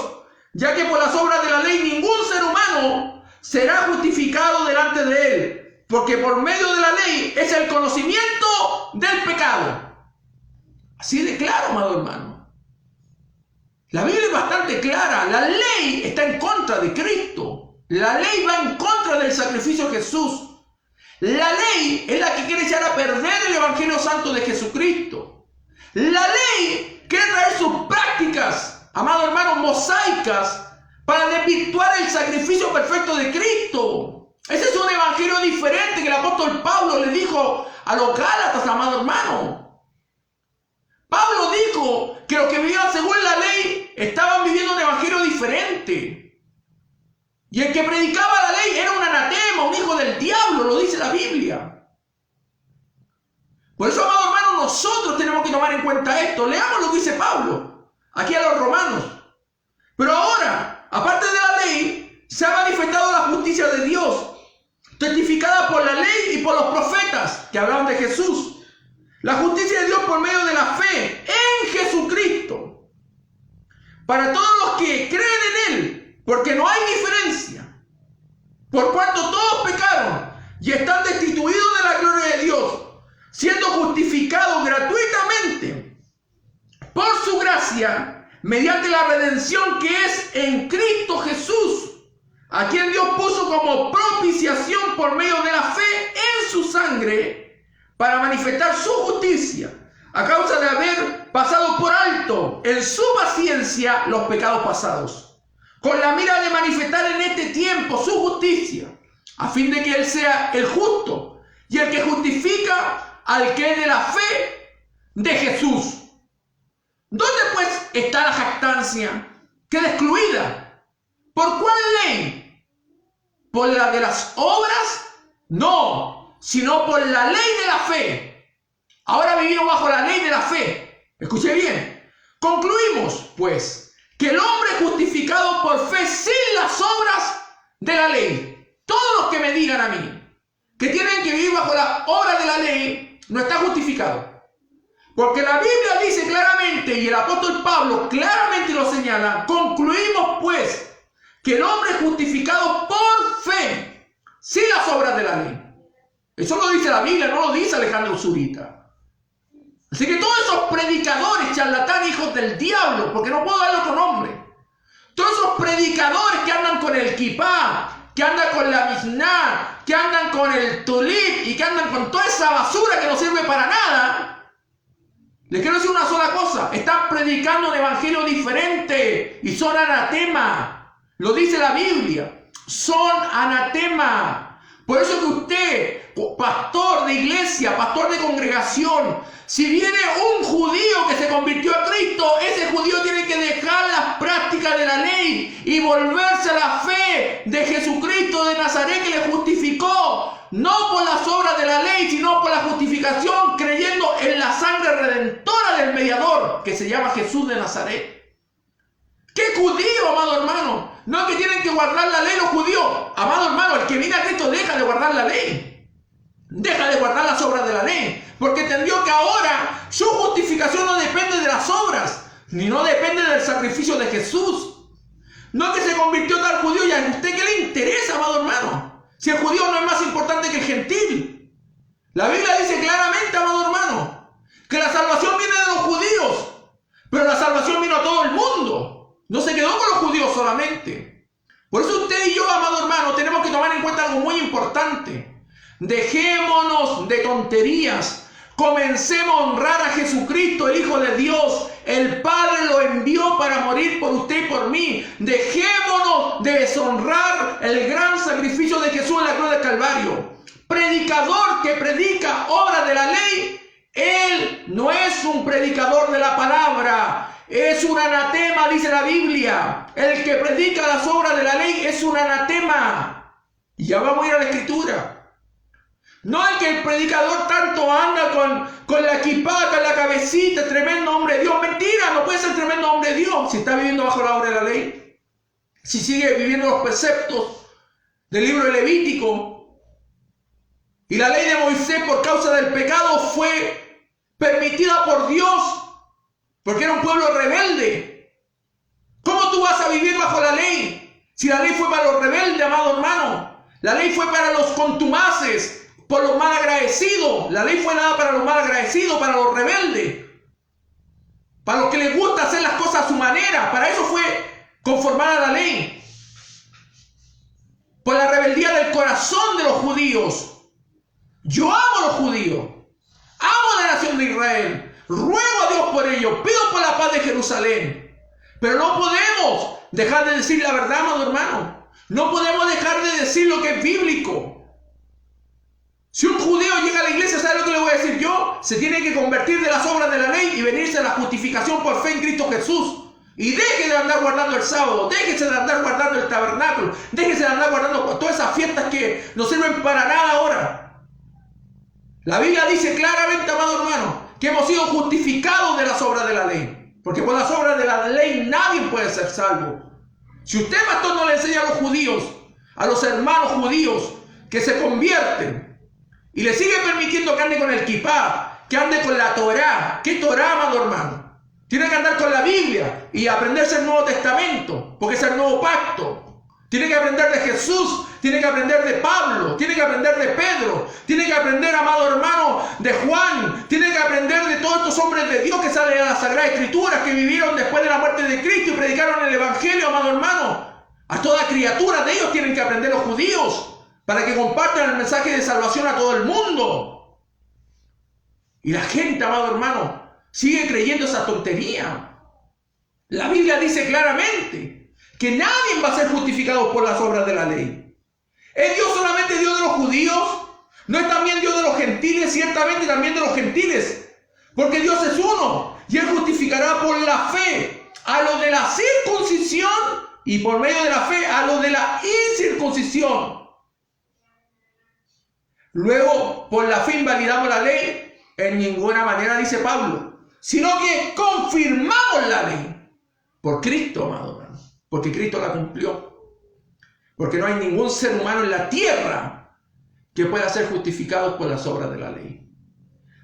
Ya que por las obras de la ley ningún ser humano será justificado delante de él, porque por medio de la ley es el conocimiento del pecado. Así de claro, amado hermano. La Biblia es bastante clara. La ley está en contra de Cristo. La ley va en contra del sacrificio de Jesús. La ley es la que quiere echar a perder el Evangelio Santo de Jesucristo. La ley quiere traer sus prácticas, amado hermano, mosaicas, para desvirtuar el sacrificio perfecto de Cristo. Ese es un evangelio diferente que el apóstol Pablo le dijo a los Gálatas, amado hermano. Pablo dijo que los que vivían según la ley estaban viviendo un evangelio diferente. Y el que predicaba la ley era un anatema, un hijo del diablo, lo dice la Biblia. Por eso, amado hermano, nosotros tenemos que tomar en cuenta esto. Leamos lo que dice Pablo aquí a los romanos. Pero ahora, aparte de la ley, se ha manifestado la justicia de Dios, testificada por la ley y por los profetas que hablaban de Jesús. La justicia de Dios por medio de la fe en Jesucristo, para todos los que creen en Él, porque no hay diferencia, por cuanto todos pecaron y están destituidos de la gloria de Dios, siendo justificados gratuitamente por su gracia, mediante la redención que es en Cristo Jesús, a quien Dios puso como propiciación por medio de la fe en su sangre, para manifestar su justicia, a causa de haber pasado por alto en su paciencia los pecados pasados, con la mira de manifestar en este tiempo su justicia, a fin de que Él sea el justo y el que justifica al que es de la fe de Jesús. ¿Dónde pues está la jactancia? Queda excluida. ¿Por cuál ley? ¿Por la de las obras? No, sino por la ley de la fe. Ahora vivimos bajo la ley de la fe. Escuche bien. Concluimos, pues, que el hombre justificado por fe sin las obras de la ley. Todos los que me digan a mí que tienen que vivir bajo la obra de la ley, no está justificado. Porque la Biblia dice claramente, y el apóstol Pablo claramente lo señala, concluimos pues que el hombre es justificado por fe, sin las obras de la ley. Eso lo dice la Biblia, no lo dice Alejandro Zurita. Así que todos esos predicadores, charlatanes, hijos del diablo, porque no puedo darle otro nombre, todos esos predicadores que andan con el kipá, que andan con la misná, que andan con el tulip y que andan con toda esa basura que no sirve para nada, les quiero decir una sola cosa: están predicando un evangelio diferente y son anatema. Lo dice la Biblia, son anatema. Por eso que usted, pastor de iglesia, pastor de congregación, si viene un judío que se convirtió a Cristo, ese judío tiene que dejar las prácticas de la ley y volverse a la fe de Jesucristo de Nazaret, que le justificó, no por las obras de la ley, sino por la justificación, creyendo en la sangre redentora del mediador, que se llama Jesús de Nazaret. ¿Qué judío, amado hermano? No es que tienen que guardar la ley los judíos. Amado hermano, el que viene a Cristo deja de guardar la ley. Deja de guardar las obras de la ley. Porque entendió que ahora su justificación no depende de las obras, ni no depende del sacrificio de Jesús. No es que se convirtió tal judío, y a usted qué le interesa, amado hermano, si el judío no es más importante que el gentil. La Biblia dice claramente, amado hermano, que la salvación viene de los judíos, pero la salvación vino a todo el mundo. No se quedó con los judíos solamente. Por eso usted y yo, amado hermano, tenemos que tomar en cuenta algo muy importante. Dejémonos de tonterías. Comencemos a honrar a Jesucristo, el Hijo de Dios. El Padre lo envió para morir por usted y por mí. Dejémonos de deshonrar el gran sacrificio de Jesús en la cruz del Calvario. Predicador que predica obras de la ley, él no es un predicador de la palabra. Es un anatema, dice la Biblia. El que predica las obras de la ley es un anatema. Y ya vamos a ir a la Escritura. No es que el predicador tanto anda con la equipada en la cabecita, tremendo hombre de Dios. Mentira, no puede ser tremendo hombre de Dios si está viviendo bajo la obra de la ley. Si sigue viviendo los preceptos del libro de Levítico. Y la ley de Moisés por causa del pecado fue permitida por Dios porque era un pueblo rebelde. ¿Cómo tú vas a vivir bajo la ley si la ley fue para los rebeldes, amado hermano? La ley fue para los contumaces, por los mal agradecidos. La ley fue dada para los mal agradecidos, para los rebeldes, para los que les gusta hacer las cosas a su manera. Para eso fue conformada la ley. Por la rebeldía del corazón de los judíos. Yo amo a los judíos, amo a la nación de Israel, ruego a Dios por ellos, pido por la paz de Jerusalén. Pero no podemos dejar de decir la verdad, amado hermano. No podemos dejar de decir lo que es bíblico. Si un judío llega a la iglesia, ¿sabe lo que le voy a decir yo? Se tiene que convertir de las obras de la ley y venirse a la justificación por fe en Cristo Jesús. Y deje de andar guardando el sábado, déjese de andar guardando el tabernáculo, déjese de andar guardando todas esas fiestas que no sirven para nada ahora. La Biblia dice claramente, amado hermano, que hemos sido justificados de las obras de la ley. Porque por las obras de la ley nadie puede ser salvo. Si usted, pastor, no le enseña a los judíos, a los hermanos judíos, que se convierten, y le sigue permitiendo que ande con el kipá, que ande con la Torá. ¿Qué Torá, amado hermano? Tiene que andar con la Biblia y aprenderse el Nuevo Testamento, porque es el nuevo pacto. Tiene que aprender de Jesús, tiene que aprender de Pablo, tiene que aprender de Pedro, tiene que aprender, amado hermano, de Juan, tiene que aprender de todos estos hombres de Dios que salen a las Sagradas Escrituras, que vivieron después de la muerte de Cristo y predicaron el Evangelio, amado hermano. A toda criatura de ellos tienen que aprender los judíos, para que compartan el mensaje de salvación a todo el mundo. Y la gente, amado hermano, sigue creyendo esa tontería. La Biblia dice claramente que nadie va a ser justificado por las obras de la ley. ¿Es Dios solamente Dios de los judíos? ¿No es también Dios de los gentiles? Ciertamente también de los gentiles. Porque Dios es uno y Él justificará por la fe a los de la circuncisión y por medio de la fe a los de la incircuncisión. Luego, por la fe invalidamos la ley, en ninguna manera, dice Pablo, sino que confirmamos la ley por Cristo, amado hermano, porque Cristo la cumplió. Porque no hay ningún ser humano en la tierra que pueda ser justificado por las obras de la ley.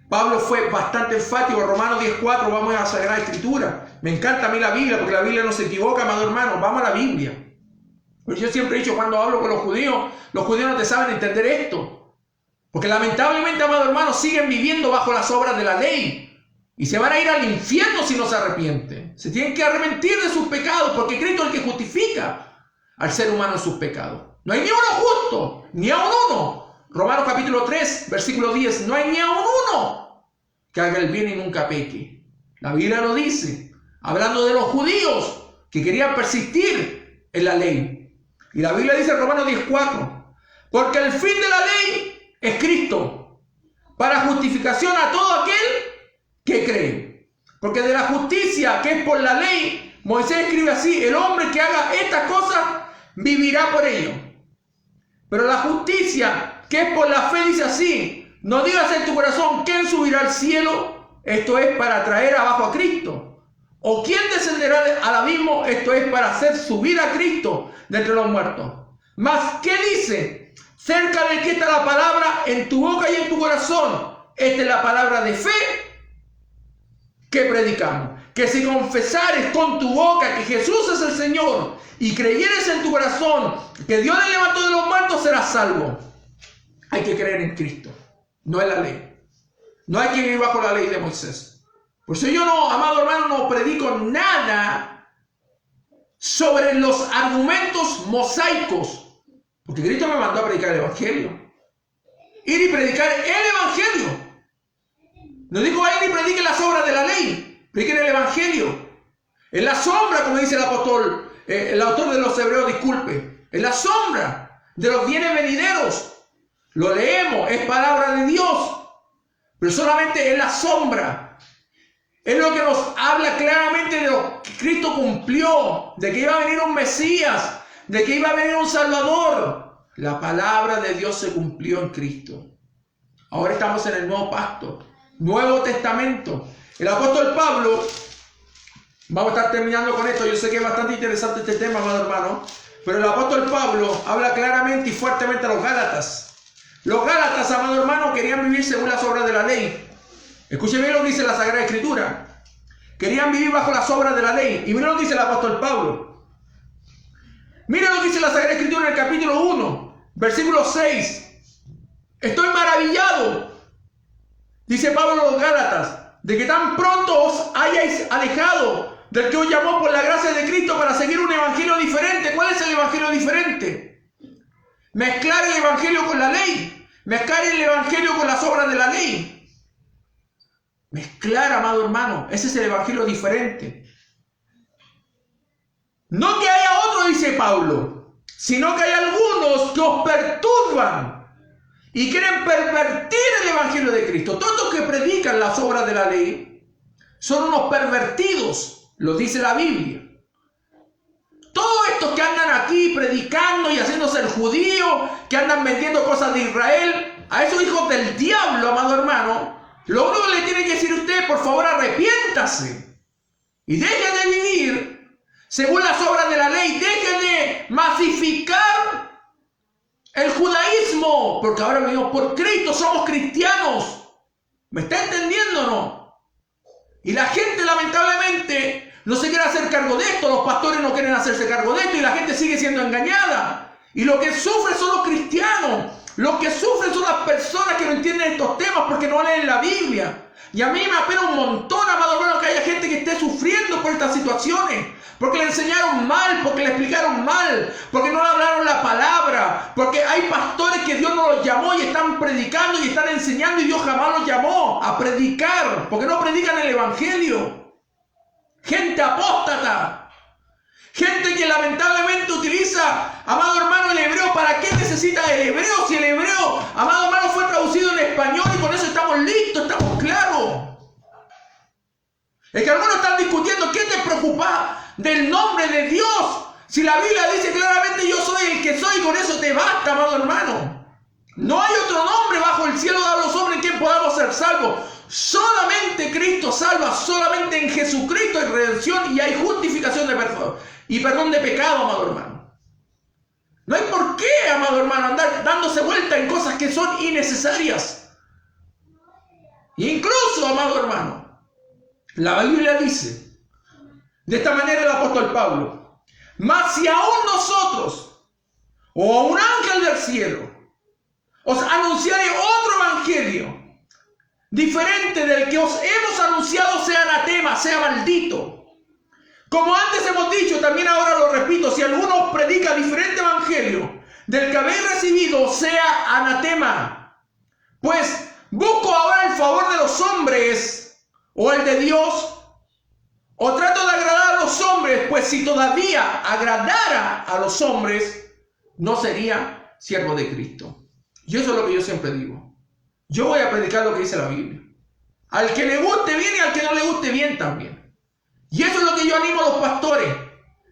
Pablo fue bastante enfático. Romanos 10:4, vamos a la Sagrada Escritura. Me encanta a mí la Biblia, porque la Biblia no se equivoca, amado hermano. Vamos a la Biblia. Porque yo siempre he dicho, cuando hablo con los judíos no te saben entender esto. Porque lamentablemente, amado hermano, siguen viviendo bajo las obras de la ley. Y se van a ir al infierno si no se arrepienten. Se tienen que arrepentir de sus pecados, porque Cristo es el que justifica al ser humano en sus pecados. No hay ni uno justo, ni a un uno. Romanos capítulo 3, versículo 10. No hay ni a un uno que haga el bien y nunca peque. La Biblia lo dice, hablando de los judíos que querían persistir en la ley. Y la Biblia dice en Romanos 10:4, porque el fin de la ley es Cristo, para justificación a todo aquel que cree. Porque de la justicia que es por la ley, Moisés escribe así: el hombre que haga estas cosas vivirá por ello. Pero la justicia que es por la fe dice así: no digas en tu corazón quién subirá al cielo, esto es para traer abajo a Cristo, o quién descenderá al abismo, esto es para hacer subir a Cristo de entre los muertos. Mas, ¿qué dice? Cerca de que está la palabra en tu boca y en tu corazón. Esta es la palabra de fe que predicamos. Que si confesares con tu boca que Jesús es el Señor y creyeres en tu corazón que Dios le levantó de los muertos, serás salvo. Hay que creer en Cristo, no en la ley. No hay que vivir bajo la ley de Moisés. Por eso yo no, amado hermano, no predico nada sobre los argumentos mosaicos. Porque Cristo me mandó a predicar el Evangelio. Ir y predicar el Evangelio. No dijo vayan y prediquen las obras de la ley, prediquen el evangelio. En la sombra, como dice el apóstol, el autor de los Hebreos, disculpe, en la sombra de los bienes venideros. Lo leemos, es palabra de Dios, pero solamente en la sombra. Es lo que nos habla claramente de lo que Cristo cumplió, de que iba a venir un Mesías, de que iba a venir un Salvador. La palabra de Dios se cumplió en Cristo. Ahora estamos en el Nuevo Pacto, Nuevo Testamento. El apóstol Pablo, vamos a estar terminando con esto, yo sé que es bastante interesante este tema, amado hermano, pero el apóstol Pablo habla claramente y fuertemente a los Gálatas. Los Gálatas, amado hermano, querían vivir según las obras de la ley. Escuche bien lo que dice la Sagrada Escritura. Querían vivir bajo las obras de la ley. Y mira lo que dice el apóstol Pablo. Mira lo que dice la Sagrada Escritura en el capítulo 1, versículo 6. Estoy maravillado, dice Pablo a los Gálatas, de que tan pronto os hayáis alejado del que os llamó por la gracia de Cristo para seguir un evangelio diferente. ¿Cuál es el evangelio diferente? Mezclar el evangelio con la ley. Mezclar el evangelio con las obras de la ley. Mezclar, amado hermano. Ese es el evangelio diferente. No que haya otro, dice Pablo, sino que hay algunos que os perturban y quieren pervertir el evangelio de Cristo. Todos los que predican las obras de la ley son unos pervertidos, lo dice la Biblia. Todos estos que andan aquí predicando y haciéndose el judío, que andan vendiendo cosas de Israel, a esos hijos del diablo, amado hermano, lo único que le tiene que decir usted, por favor, arrepiéntase y deje de vivir según las obras de la ley, deje de masificar el judaísmo, porque ahora vivimos por Cristo, somos cristianos. ¿Me está entendiendo o no? Y la gente, lamentablemente, no se quiere hacer cargo de esto, los pastores no quieren hacerse cargo de esto y la gente sigue siendo engañada. Y lo que sufren son los cristianos, los que sufren son las personas que no entienden estos temas porque no leen la Biblia. Y a mí me apena un montón, amado hermano, que haya gente que esté sufriendo por estas situaciones, porque le enseñaron mal, porque le explicaron mal, porque no le hablaron la palabra, porque hay pastores que Dios no los llamó y están predicando y están enseñando y Dios jamás los llamó a predicar, porque no predican el evangelio. Gente apóstata, gente que lamentablemente utiliza, amado hermano, el hebreo. ¿Para qué necesita el hebreo? Si el hebreo, amado hermano, fue traducido en español y con eso estamos listos, estamos claros. Es que algunos están discutiendo, ¿qué te preocupa del nombre de Dios? Si la Biblia dice claramente yo soy el que soy, con eso te basta, amado hermano. No hay otro nombre bajo el cielo de los hombres en quien podamos ser salvos. Solamente Cristo salva, solamente en Jesucristo hay redención y hay justificación de perdón de pecado, amado hermano. No hay por qué, amado hermano, andar dándose vuelta en cosas que son innecesarias. Incluso, amado hermano, la Biblia dice, de esta manera el apóstol Pablo, mas si aún nosotros, o un ángel del cielo, os anunciare otro evangelio, diferente del que os hemos anunciado, sea anatema, sea maldito. Como antes hemos dicho, también ahora lo repito, si alguno os predica diferente evangelio del que habéis recibido, sea anatema. Pues busco ahora el favor de los hombres o el de Dios, o trato de agradar a los hombres, pues si todavía agradara a los hombres, no sería siervo de Cristo. Y eso es lo que yo siempre digo. Yo voy a predicar lo que dice la Biblia. Al que le guste bien y al que no le guste bien también. Y eso es lo que yo animo a los pastores.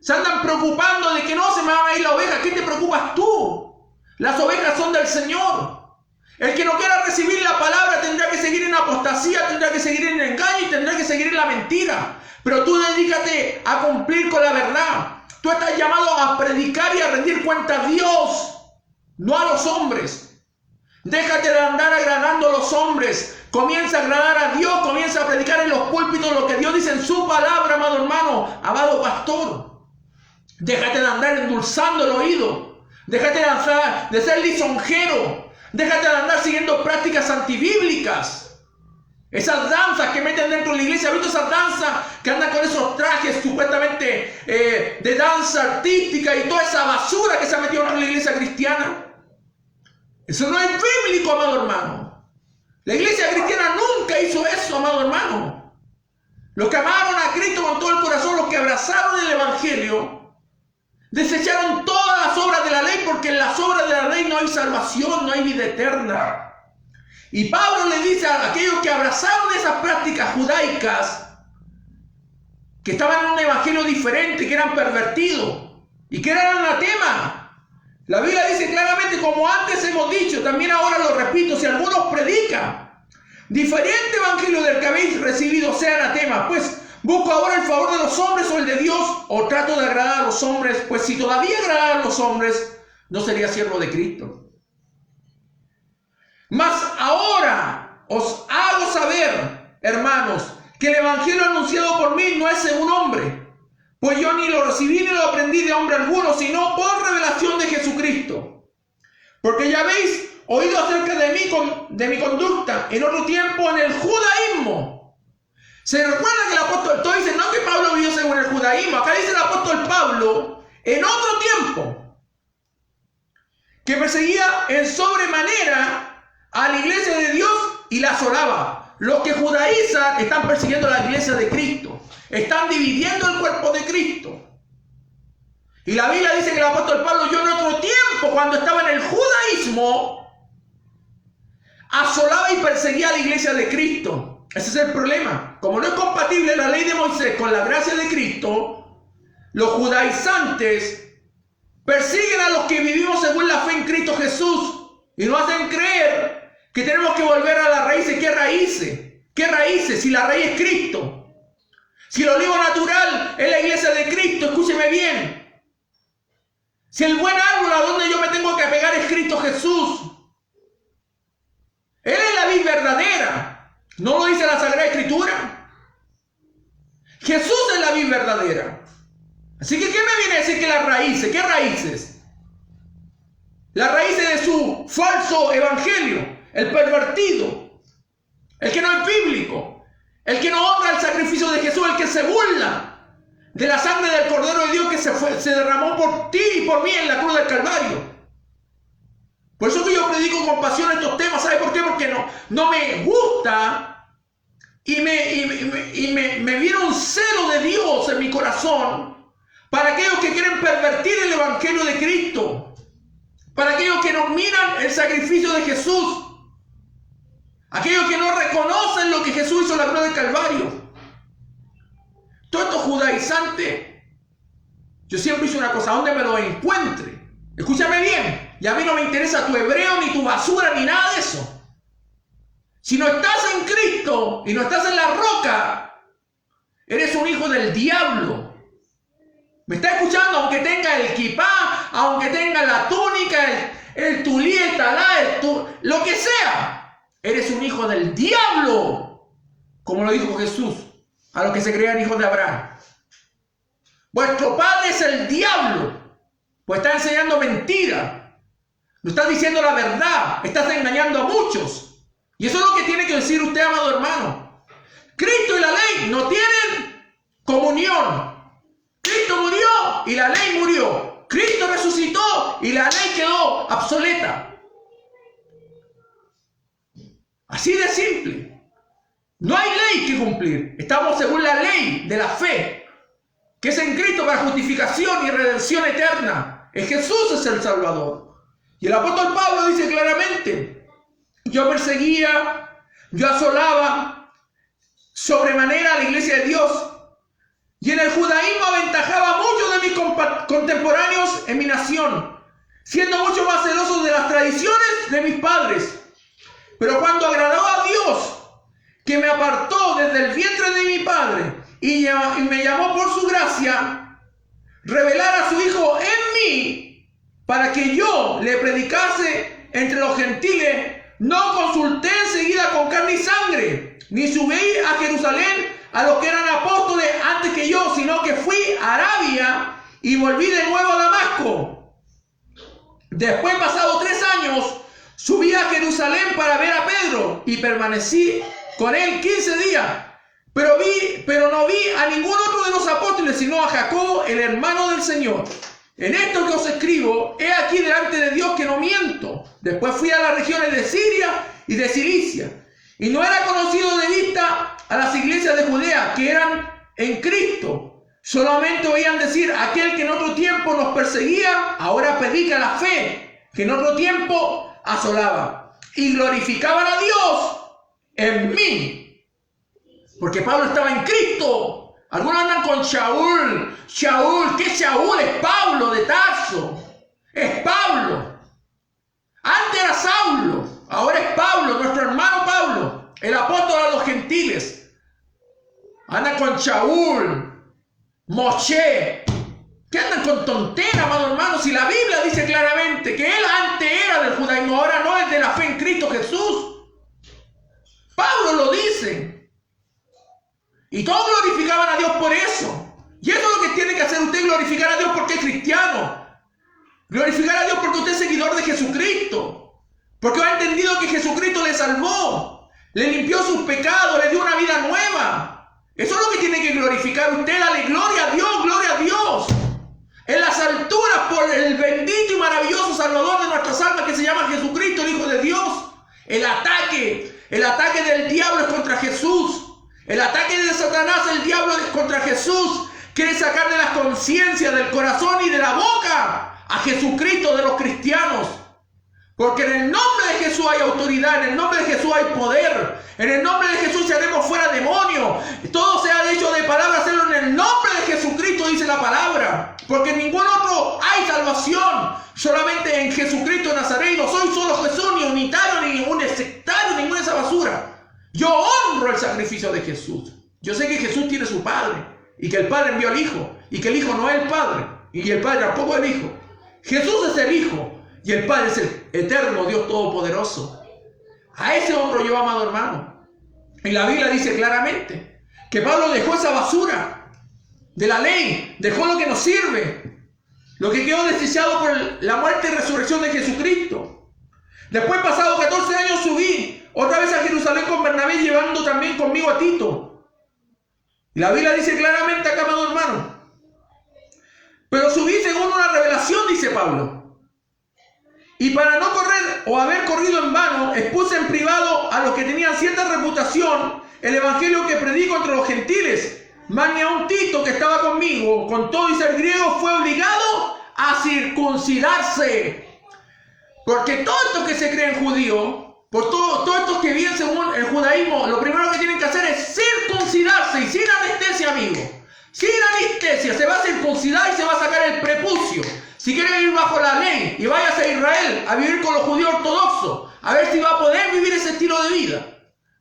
Se andan preocupando de que no se me van a ir las ovejas. ¿Qué te preocupas tú? Las ovejas son del Señor. El que no quiera recibir la palabra tendrá que seguir en apostasía, tendrá que seguir en engaño y tendrá que seguir en la mentira. Pero tú dedícate a cumplir con la verdad. Tú estás llamado a predicar y a rendir cuenta a Dios, no a los hombres. Déjate de andar agradando a los hombres. Comienza a agradar a Dios. Comienza a predicar en los púlpitos lo que Dios dice en su palabra, amado hermano, amado pastor. Déjate de andar endulzando el oído. Déjate de ser lisonjero. Déjate de andar siguiendo prácticas antibíblicas. Esas danzas que meten dentro de la iglesia. ¿Has visto esas danzas que andan con esos trajes supuestamente de danza artística y toda esa basura que se ha metido dentro de la iglesia cristiana? Eso no es bíblico, amado hermano. La iglesia cristiana nunca hizo eso. amado hermano. Los que amaron a Cristo con todo el corazón, los que abrazaron el Evangelio, desecharon todas las obras de la ley, porque en las obras de la ley no hay salvación, no hay vida eterna. Y Pablo le dice a aquellos que abrazaron esas prácticas judaicas, que estaban en un evangelio diferente, que eran pervertidos y que eran anatema. La Biblia dice claramente, como antes hemos dicho, también ahora lo repito, si algunos predican diferente evangelio del que habéis recibido, sea anatema, pues busco ahora el favor de los hombres o el de Dios, o trato de agradar a los hombres, pues si todavía agradara a los hombres, no sería siervo de Cristo. Mas ahora os hago saber, hermanos, que el evangelio anunciado por mí no es según hombre, pues yo ni lo recibí ni lo aprendí de hombre alguno, sino por revelación de Jesucristo. Porque ya habéis oído acerca de mi conducta en otro tiempo en el judaísmo. Se recuerda que el apóstol, todo dice, no que Pablo vivió según el judaísmo, acá dice el apóstol Pablo, en otro tiempo, que perseguía en sobremanera a la iglesia de Dios y la asolaba. Los que judaizan están persiguiendo a la iglesia de Cristo, están dividiendo el cuerpo de Cristo. Y la Biblia dice que el apóstol Pablo, yo en otro tiempo, cuando estaba en el judaísmo, asolaba y perseguía a la iglesia de Cristo. Ese es el problema. Como no es compatible la ley de Moisés con la gracia de Cristo, los judaizantes persiguen a los que vivimos según la fe en Cristo Jesús y nos hacen creer que tenemos que volver a las raíces. ¿Qué raíces? ¿Qué raíces? Si la raíz es Cristo. Si el olivo natural es la iglesia de Cristo, escúcheme bien. Si el buen árbol a donde yo me tengo que apegar es Cristo Jesús. Él es la vid verdadera. ¿No lo dice la Sagrada Escritura? Jesús es la vid verdadera. Así que, ¿qué me viene a decir que las raíces? ¿Qué raíces? Las raíces de su falso evangelio, el pervertido, el que no es bíblico, el que no honra el sacrificio de Jesús, el que se burla de la sangre del Cordero de Dios que se derramó por ti y por mí en la cruz del Calvario. Por eso que yo predico con pasión estos temas. ¿Sabe por qué? Porque no me gusta y me viene un celo de Dios en mi corazón para aquellos que quieren pervertir el evangelio de Cristo. Para aquellos que no miran el sacrificio de Jesús. Aquellos que no reconocen lo que Jesús hizo en la cruz del Calvario. Todos estos judaizantes, yo siempre hice una cosa, donde me lo encuentre. Escúchame bien, y a mí no me interesa tu hebreo, ni tu basura, ni nada de eso. Si no estás en Cristo y no estás en la roca, eres un hijo del diablo. ¿Me está escuchando? Aunque tenga el kipá, aunque tenga la túnica, el tulí, el talá, lo que sea. Eres un hijo del diablo. Como lo dijo Jesús a los que se creían hijos de Abraham. Vuestro padre es el diablo. Pues está enseñando mentira. No estás diciendo la verdad. Estás engañando a muchos. Y eso es lo que tiene que decir usted, amado hermano. Cristo y la ley no tienen comunión. Cristo murió y la ley murió. Cristo resucitó y la ley quedó obsoleta. Así de simple. No hay ley que cumplir. Estamos según la ley de la fe, que es en Cristo para justificación y redención eterna. En Jesús es el Salvador. Y el apóstol Pablo dice claramente, yo perseguía, yo asolaba sobremanera a la iglesia de Dios. Y en el judaísmo aventajaba a muchos de mis contemporáneos en mi nación, siendo mucho más celosos de las tradiciones de mis padres. Pero cuando agradó a Dios, que me apartó desde el vientre de mi padre y me llamó por su gracia, revelar a su Hijo en mí, para que yo le predicase entre los gentiles, no consulté enseguida con carne y sangre, ni subí a Jerusalén a los que eran apóstoles antes que yo, sino que fui a Arabia y volví de nuevo a Damasco. Después, pasados 3 años, subí a Jerusalén para ver a Pedro y permanecí con él 15 días. Pero no vi a ningún otro de los apóstoles, sino a Jacobo, el hermano del Señor. En esto que os escribo, he aquí delante de Dios que no miento. Después fui a las regiones de Siria y de Cilicia, y no era conocido de vista a las iglesias de Judea que eran en Cristo, solamente oían decir: aquel que en otro tiempo nos perseguía, ahora predica la fe que en otro tiempo asolaba. Y glorificaban a Dios en mí. Porque Pablo estaba en Cristo. Algunos andan con Shaul. Shaul, ¿qué Shaul? Es Pablo de Tarso. Es Pablo. Antes era Saulo. Ahora es Pablo, nuestro hermano Pablo, el apóstol a los gentiles. Andan con Shaul, Moshe. ¿Qué andan con tonteras, amado hermano? Si la Biblia dice claramente que él antes era del judaísmo, ahora no es de la fe en Cristo Jesús. Pablo lo dice. Y todos glorificaban a Dios por eso. Y eso es lo que tiene que hacer usted, glorificar a Dios porque es cristiano. Glorificar a Dios porque usted es seguidor de Jesucristo. Porque ha entendido que Jesucristo le salvó, le limpió sus pecados, le dio una vida nueva. Eso es lo que tiene que glorificar usted. Dale gloria a Dios, gloria a Dios. En las alturas por el bendito y maravilloso Salvador de nuestras almas que se llama Jesucristo, el Hijo de Dios. El ataque del diablo es contra Jesús. El ataque de Satanás, el diablo, es contra Jesús. Quiere sacar de las conciencias, del corazón y de la boca a Jesucristo de los cristianos. Porque en el nombre de Jesús hay autoridad, en el nombre de Jesús hay poder, en el nombre de Jesús echaremos fuera demonios. Todo se ha hecho de palabra, hacerlo en el nombre de Jesucristo, dice la palabra. Porque en ningún otro hay salvación, solamente en Jesucristo de Nazaret. No soy solo Jesús, ni unitario, ni ningún sectario, ninguna de esa basura. Yo honro el sacrificio de Jesús. Yo sé que Jesús tiene su Padre, y que el Padre envió al Hijo, y que el Hijo no es el Padre, y el Padre tampoco es el Hijo. Jesús es el Hijo. Y el Padre es el eterno Dios Todopoderoso. A ese honro yo, amado hermano. Y la Biblia dice claramente que Pablo dejó esa basura de la ley, dejó lo que nos sirve, lo que quedó desechado por la muerte y resurrección de Jesucristo. Después, pasados 14 años, subí otra vez a Jerusalén con Bernabé, llevando también conmigo a Tito. Y la Biblia dice claramente acá, amado hermano: pero subí según una revelación, dice Pablo. Y para no correr o haber corrido en vano, expuse en privado a los que tenían cierta reputación el evangelio que predico entre los gentiles. Mas ni aun Tito, que estaba conmigo, con todo y ser griego, fue obligado a circuncidarse. Porque todos estos que se creen judíos, por todos estos que viven según el judaísmo, lo primero que tienen que hacer es circuncidarse, y sin anestesia, amigo. Sin anestesia, se va a circuncidar y se va a sacar el prepucio. Si quiere vivir bajo la ley, y váyase a Israel a vivir con los judíos ortodoxos, a ver si va a poder vivir ese estilo de vida.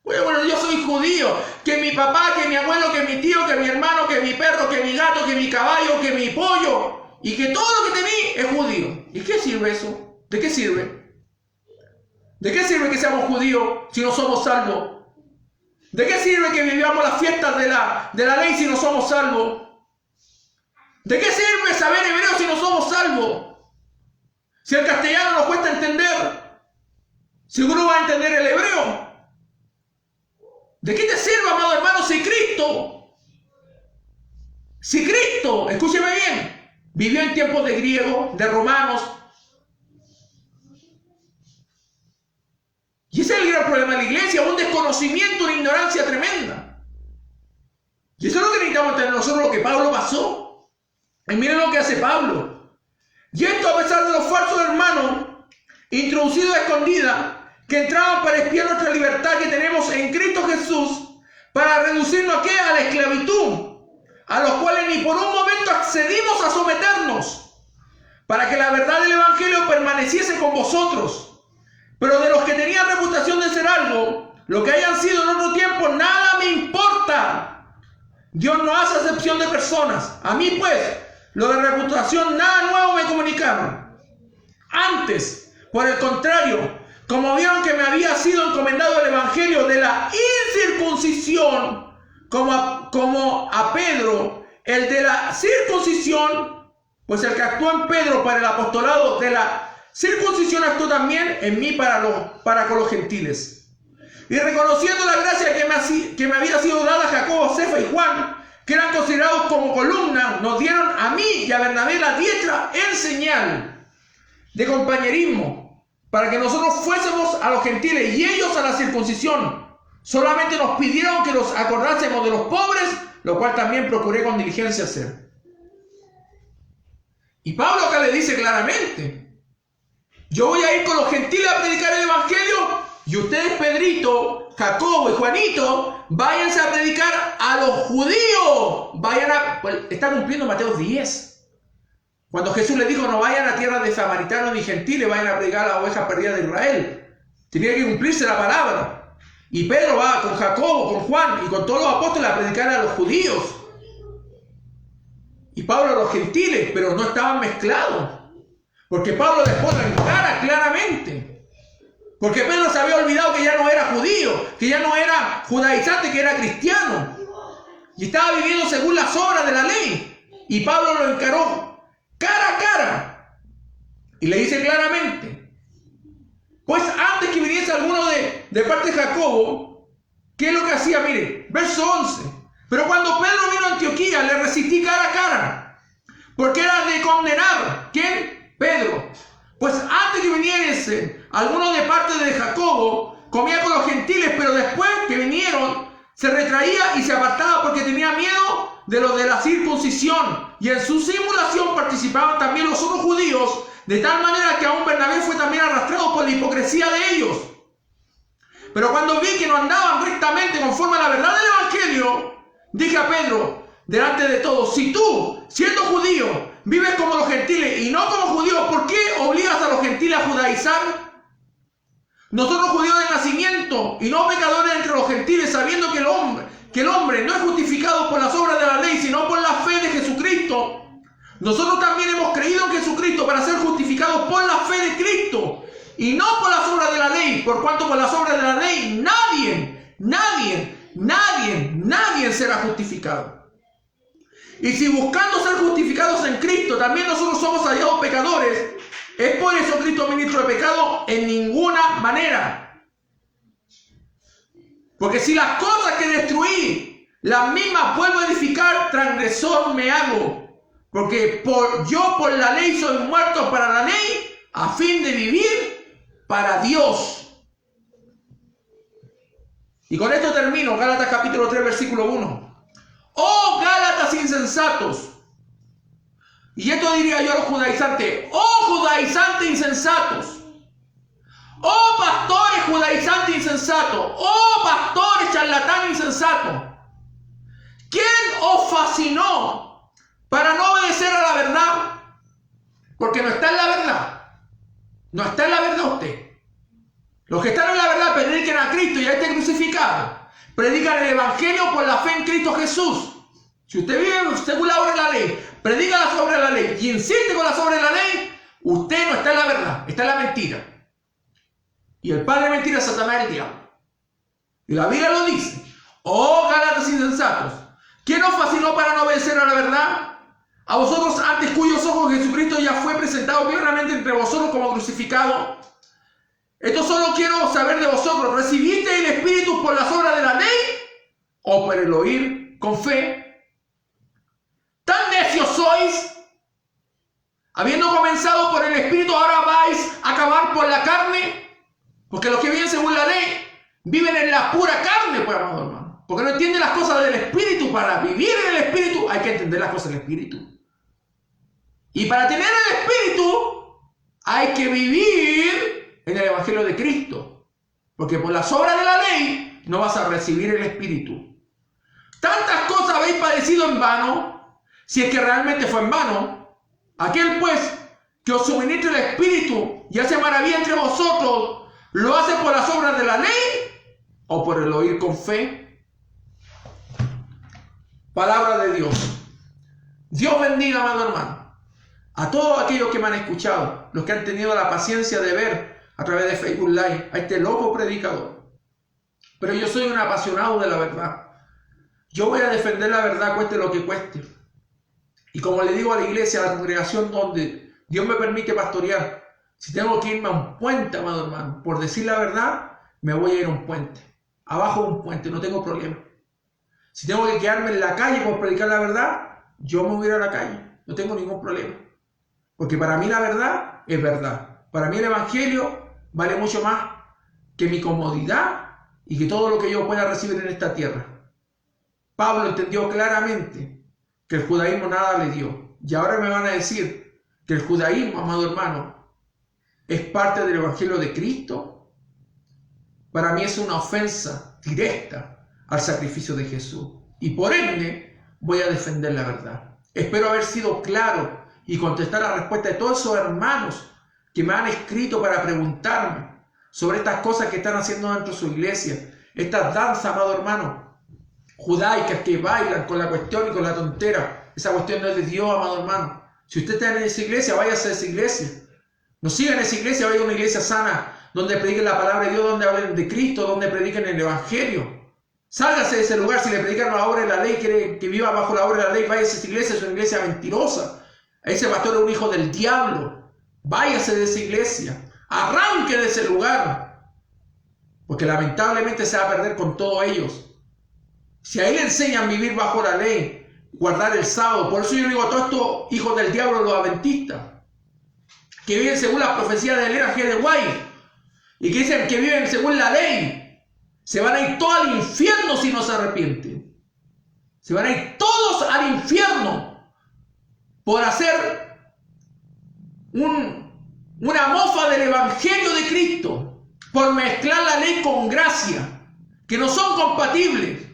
Bueno, yo soy judío, que mi papá, que mi abuelo, que mi tío, que mi hermano, que mi perro, que mi gato, que mi caballo, que mi pollo, y que todo lo que te vi es judío. ¿Y qué sirve eso? ¿De qué sirve? ¿De qué sirve que seamos judíos si no somos salvos? ¿De qué sirve que vivamos las fiestas de la ley si no somos salvos? ¿De qué sirve saber hebreo si no somos salvos? Si el castellano nos cuesta entender, seguro va a entender el hebreo. ¿De qué te sirve, amado hermano, si Cristo, escúcheme bien, vivió en tiempos de griegos, de romanos? Y ese es el gran problema de la iglesia, un desconocimiento, una ignorancia tremenda. Y eso es lo que necesitamos entender nosotros, lo que Pablo pasó. Y miren lo que hace Pablo. Y esto a pesar de los falsos hermanos, introducidos a escondida, que entraban para espiar nuestra libertad que tenemos en Cristo Jesús, para reducirnos ¿a qué? A la esclavitud, a los cuales ni por un momento accedimos a someternos, para que la verdad del Evangelio permaneciese con vosotros. Pero de los que tenían reputación de ser algo, lo que hayan sido en otro tiempo, nada me importa. Dios no hace acepción de personas. A mí pues, lo de reputación, nada nuevo me comunicaron. Antes, por el contrario, como vieron que me había sido encomendado el evangelio de la incircuncisión, como a Pedro, el de la circuncisión, pues el que actuó en Pedro para el apostolado de la circuncisión actuó también en mí para con los gentiles. Y reconociendo la gracia que me había sido dada a Jacobo, Cefa y Juan, que eran considerados como columna, nos dieron a mí y a Bernabé la diestra en señal de compañerismo, para que nosotros fuésemos a los gentiles y ellos a la circuncisión, Solamente nos pidieron que nos acordásemos de los pobres, lo cual también procuré con diligencia hacer. Y Pablo acá le dice claramente, yo voy a ir con los gentiles a predicar el evangelio, y ustedes, Pedrito, Jacobo y Juanito, váyanse a predicar a los judíos. Pues, está cumpliendo Mateo 10. Cuando Jesús les dijo, no vayan a tierra de samaritanos ni gentiles, vayan a predicar a las ovejas perdidas de Israel. Tenía que cumplirse la palabra. Y Pedro va con Jacobo, con Juan y con todos los apóstoles a predicar a los judíos. Y Pablo a los gentiles, pero no estaban mezclados. Porque Pablo les pone en cara claramente. Porque Pedro se había olvidado que ya no era judío, que ya no era judaizante, que era cristiano. Y estaba viviendo según las obras de la ley. Y Pablo lo encaró cara a cara. Y le dice claramente, pues antes que viniese alguno de parte de Jacobo, ¿qué es lo que hacía? Mire, verso 11. Pero cuando Pedro vino a Antioquía, le resistí cara a cara, porque era de condenar. ¿Quién? Pedro. Pues antes que viniese alguno de parte de Jacobo, comía con los gentiles, pero después que vinieron, se retraía y se apartaba porque tenía miedo de lo de la circuncisión. Y en su simulación participaban también los otros judíos, de tal manera que aún Bernabé fue también arrastrado por la hipocresía de ellos. Pero cuando vi que no andaban rectamente conforme a la verdad del evangelio, dije a Pedro, delante de todos, si tú, siendo judío, vives como los gentiles y no como judíos, ¿por qué obligas a los gentiles a judaizar? Nosotros judíos de nacimiento y no pecadores entre los gentiles, sabiendo que el hombre no es justificado por las obras de la ley, sino por la fe de Jesucristo. Nosotros también hemos creído en Jesucristo para ser justificados por la fe de Cristo y no por las obras de la ley, por cuanto por las obras de la ley nadie será justificado. Y si buscando ser justificados en Cristo, también nosotros somos hallados pecadores, ¿es por eso Cristo ministro de pecado? En ninguna manera. Porque si las cosas que destruí, las mismas vuelvo a edificar, transgresor me hago. Porque yo por la ley soy muerto para la ley, a fin de vivir para Dios. Y con esto termino, Gálatas capítulo 3, versículo 1. ¡Oh, Gálatas insensatos! Y esto diría yo a los judaizantes, ¡oh, judaizantes insensatos! ¡Oh, pastores judaizantes insensatos! ¡Oh, pastores charlatanes insensatos! ¿Quién os fascinó para no obedecer a la verdad? Porque no está en la verdad. No está en la verdad usted. Los que están en la verdad predican a Cristo y a este crucificado. Predican el evangelio por la fe en Cristo Jesús. Si usted vive según la obra de la ley, predica las obras de la ley y insiste con las obras de la ley, usted no está en la verdad, está en la mentira. Y el padre de mentira es Satanás, el diablo. Y la Biblia lo dice. Oh, Gálatas insensatos, ¿quién os fascinó para no obedecer a la verdad? A vosotros antes cuyos ojos Jesucristo ya fue presentado claramente entre vosotros como crucificado. Esto solo quiero saber de vosotros. ¿Recibisteis el Espíritu por las obras de la ley o por el oír con fe? ¿Tan necios sois? Habiendo comenzado por el Espíritu, ahora vais a acabar por la carne. Porque los que viven según la ley viven en la pura carne, pues, amado hermano. Porque no entienden las cosas del Espíritu. Para vivir en el Espíritu hay que entender las cosas del Espíritu. Y para tener el Espíritu hay que vivir en el Evangelio de Cristo. Porque por las obras de la ley no vas a recibir el Espíritu. Tantas cosas habéis padecido en vano, si es que realmente fue en vano. Aquel pues que os suministra el Espíritu y hace maravilla entre vosotros, ¿lo hace por las obras de la ley o por el oír con fe? Palabra de Dios. Dios bendiga, amado hermano, a todos aquellos que me han escuchado, los que han tenido la paciencia de ver a través de Facebook Live a este loco predicador. Pero yo soy un apasionado de la verdad. Yo voy a defender la verdad, cueste lo que cueste. Y como le digo a la iglesia, a la congregación donde Dios me permite pastorear, si tengo que irme a un puente, amado hermano, por decir la verdad, me voy a ir a un puente. Abajo de un puente, no tengo problema. Si tengo que quedarme en la calle por predicar la verdad, yo me voy a ir a la calle. No tengo ningún problema. Porque para mí la verdad es verdad. Para mí el evangelio vale mucho más que mi comodidad y que todo lo que yo pueda recibir en esta tierra. Pablo entendió claramente que el judaísmo nada le dio. Y ahora me van a decir que el judaísmo, amado hermano, es parte del evangelio de Cristo. Para mí es una ofensa directa al sacrificio de Jesús. Y por ende voy a defender la verdad. Espero haber sido claro y contestar la respuesta de todos esos hermanos que me han escrito para preguntarme sobre estas cosas que están haciendo dentro de su iglesia. Estas danzas, amado hermano, judaicas que bailan con la cuestión y con la tontera. Esa cuestión no es de Dios, amado hermano. Si usted está en esa iglesia, váyase de esa iglesia. No sigan esa iglesia, vaya a una iglesia sana, donde prediquen la palabra de Dios, donde hablen de Cristo, donde prediquen el evangelio. Sálgase de ese lugar. Si le predican la obra de la ley, quiere que viva bajo la obra de la ley, váyase a esa iglesia, es una iglesia mentirosa. Ese pastor es un hijo del diablo. Váyase de esa iglesia. Arranque de ese lugar. Porque lamentablemente se va a perder con todos ellos. Si a él le enseñan a vivir bajo la ley, guardar el sábado. Por eso yo digo a todos estos hijos del diablo, los adventistas, que viven según la profecía de Elena G. de White, y que dicen que viven según la ley, se van a ir todos al infierno si no se arrepienten. Se van a ir todos al infierno por hacer una mofa del evangelio de Cristo, por mezclar la ley con gracia, que no son compatibles.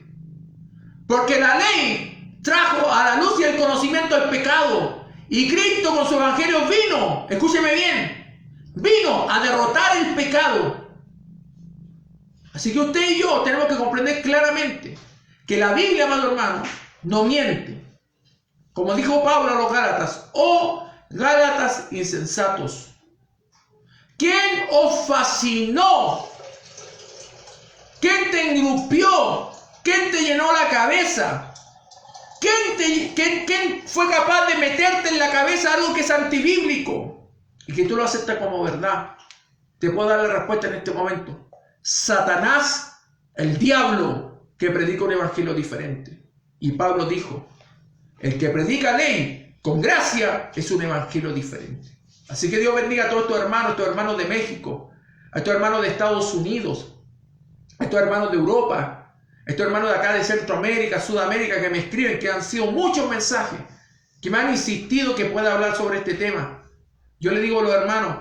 Porque la ley trajo a la luz y el conocimiento del pecado. Y Cristo con su evangelio vino, escúcheme bien, vino a derrotar el pecado. Así que usted y yo tenemos que comprender claramente que la Biblia, amado hermano, no miente. Como dijo Pablo a los Gálatas: oh Gálatas insensatos, ¿quién os fascinó? ¿Quién te engrupió? ¿Quién te llenó la cabeza? ¿Quién fue capaz de meterte en la cabeza algo que es antibíblico y que tú lo aceptas como verdad? Te puedo dar la respuesta en este momento. Satanás, el diablo, que predica un evangelio diferente. Y Pablo dijo: el que predica ley con gracia es un evangelio diferente. Así que Dios bendiga a todos estos hermanos de México, a estos hermanos de Estados Unidos, a estos hermanos de Europa, a estos hermanos de acá de Centroamérica, Sudamérica, que me escriben, que han sido muchos mensajes, que me han insistido que pueda hablar sobre este tema. Yo le digo a los hermanos: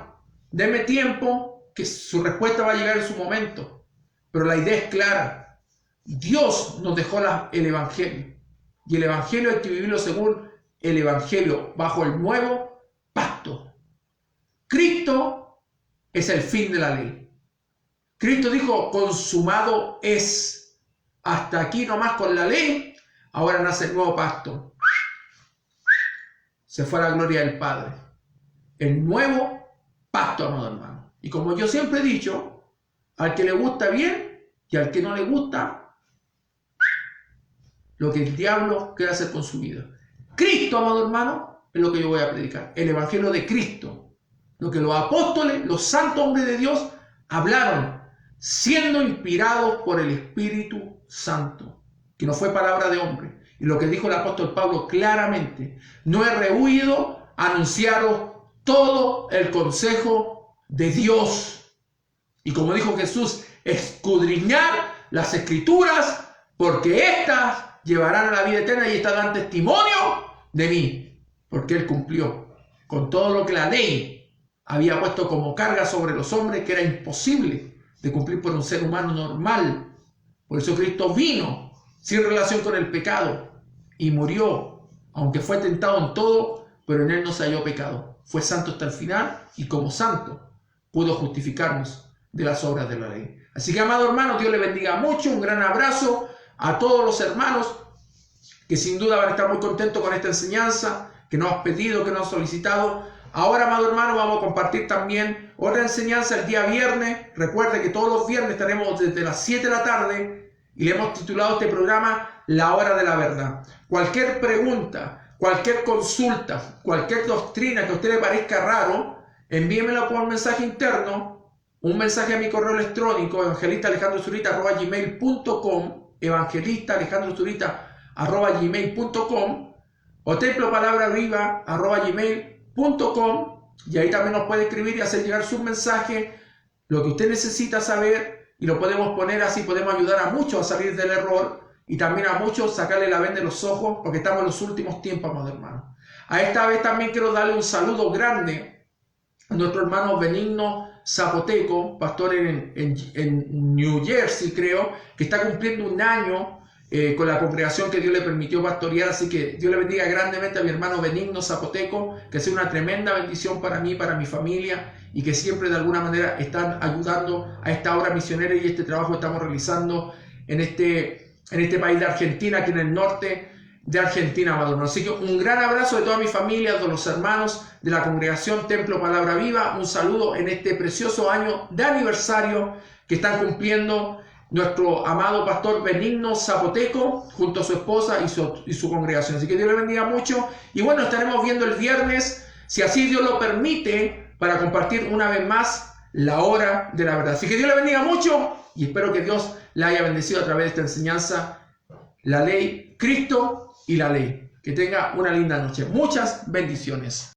denme tiempo, que su respuesta va a llegar en su momento. Pero la idea es clara. Dios nos dejó el evangelio. Y el evangelio hay que vivirlo según el evangelio, bajo el nuevo pacto. Cristo es el fin de la ley. Cristo dijo: consumado es. Hasta aquí nomás con la ley. Ahora nace el nuevo pacto. Se fue a la gloria del Padre. El nuevo pacto, amado hermano. Y como yo siempre he dicho, al que le gusta bien y al que no le gusta, lo que el diablo quiere hacer con su vida. Cristo, amado hermano, es lo que yo voy a predicar. El evangelio de Cristo. Lo que los apóstoles, los santos hombres de Dios, hablaron, siendo inspirados por el Espíritu Santo, que no fue palabra de hombre. Y lo que dijo el apóstol Pablo claramente: no he rehuido anunciaros todo el consejo de Dios. Y como dijo Jesús: escudriñar las escrituras, porque éstas llevarán a la vida eterna y estas dan testimonio de mí. Porque Él cumplió con todo lo que la ley había puesto como carga sobre los hombres, que era imposible de cumplir por un ser humano normal. Por eso Cristo vino sin relación con el pecado y murió, aunque fue tentado en todo, pero en Él no se halló pecado. Fue santo hasta el final y como santo pudo justificarnos de las obras de la ley. Así que, amado hermano, Dios le bendiga mucho. Un gran abrazo a todos los hermanos que sin duda van a estar muy contentos con esta enseñanza que nos has pedido, que nos has solicitado. Ahora, amado hermano, vamos a compartir también otra enseñanza el día viernes. Recuerde que todos los viernes estaremos desde las 7 de la tarde y le hemos titulado este programa La Hora de la Verdad. Cualquier pregunta, cualquier consulta, cualquier doctrina que a usted le parezca raro, envíemela por mensaje interno, un mensaje a mi correo electrónico, evangelistaalejandrozurita@gmail.com, evangelistaalejandrozurita@gmail.com, o templopalabraviva@gmail.com, y ahí también nos puede escribir y hacer llegar su mensaje, lo que usted necesita saber, y lo podemos poner así, podemos ayudar a muchos a salir del error y también a muchos sacarle la venda de los ojos, porque estamos en los últimos tiempos, amados hermanos. A esta vez también quiero darle un saludo grande a nuestro hermano Benigno Zapoteco, pastor en New Jersey, creo, que está cumpliendo un año con la congregación que Dios le permitió pastorear. Así que Dios le bendiga grandemente a mi hermano Benigno Zapoteco, que sea una tremenda bendición para mí, para mi familia, y que siempre de alguna manera están ayudando a esta obra misionera y este trabajo que estamos realizando en este país de Argentina, aquí en el norte de Argentina, amado. Así que un gran abrazo de toda mi familia, de los hermanos de la congregación Templo Palabra Viva. Un saludo en este precioso año de aniversario que están cumpliendo nuestro amado pastor Benigno Zapoteco junto a su esposa y su congregación. Así que Dios le bendiga mucho. Y bueno, estaremos viendo el viernes, si así Dios lo permite, para compartir una vez más la hora de la verdad. Así que Dios le bendiga mucho y espero que Dios le haya bendecido a través de esta enseñanza, la ley, Cristo y la ley. Que tenga una linda noche. Muchas bendiciones.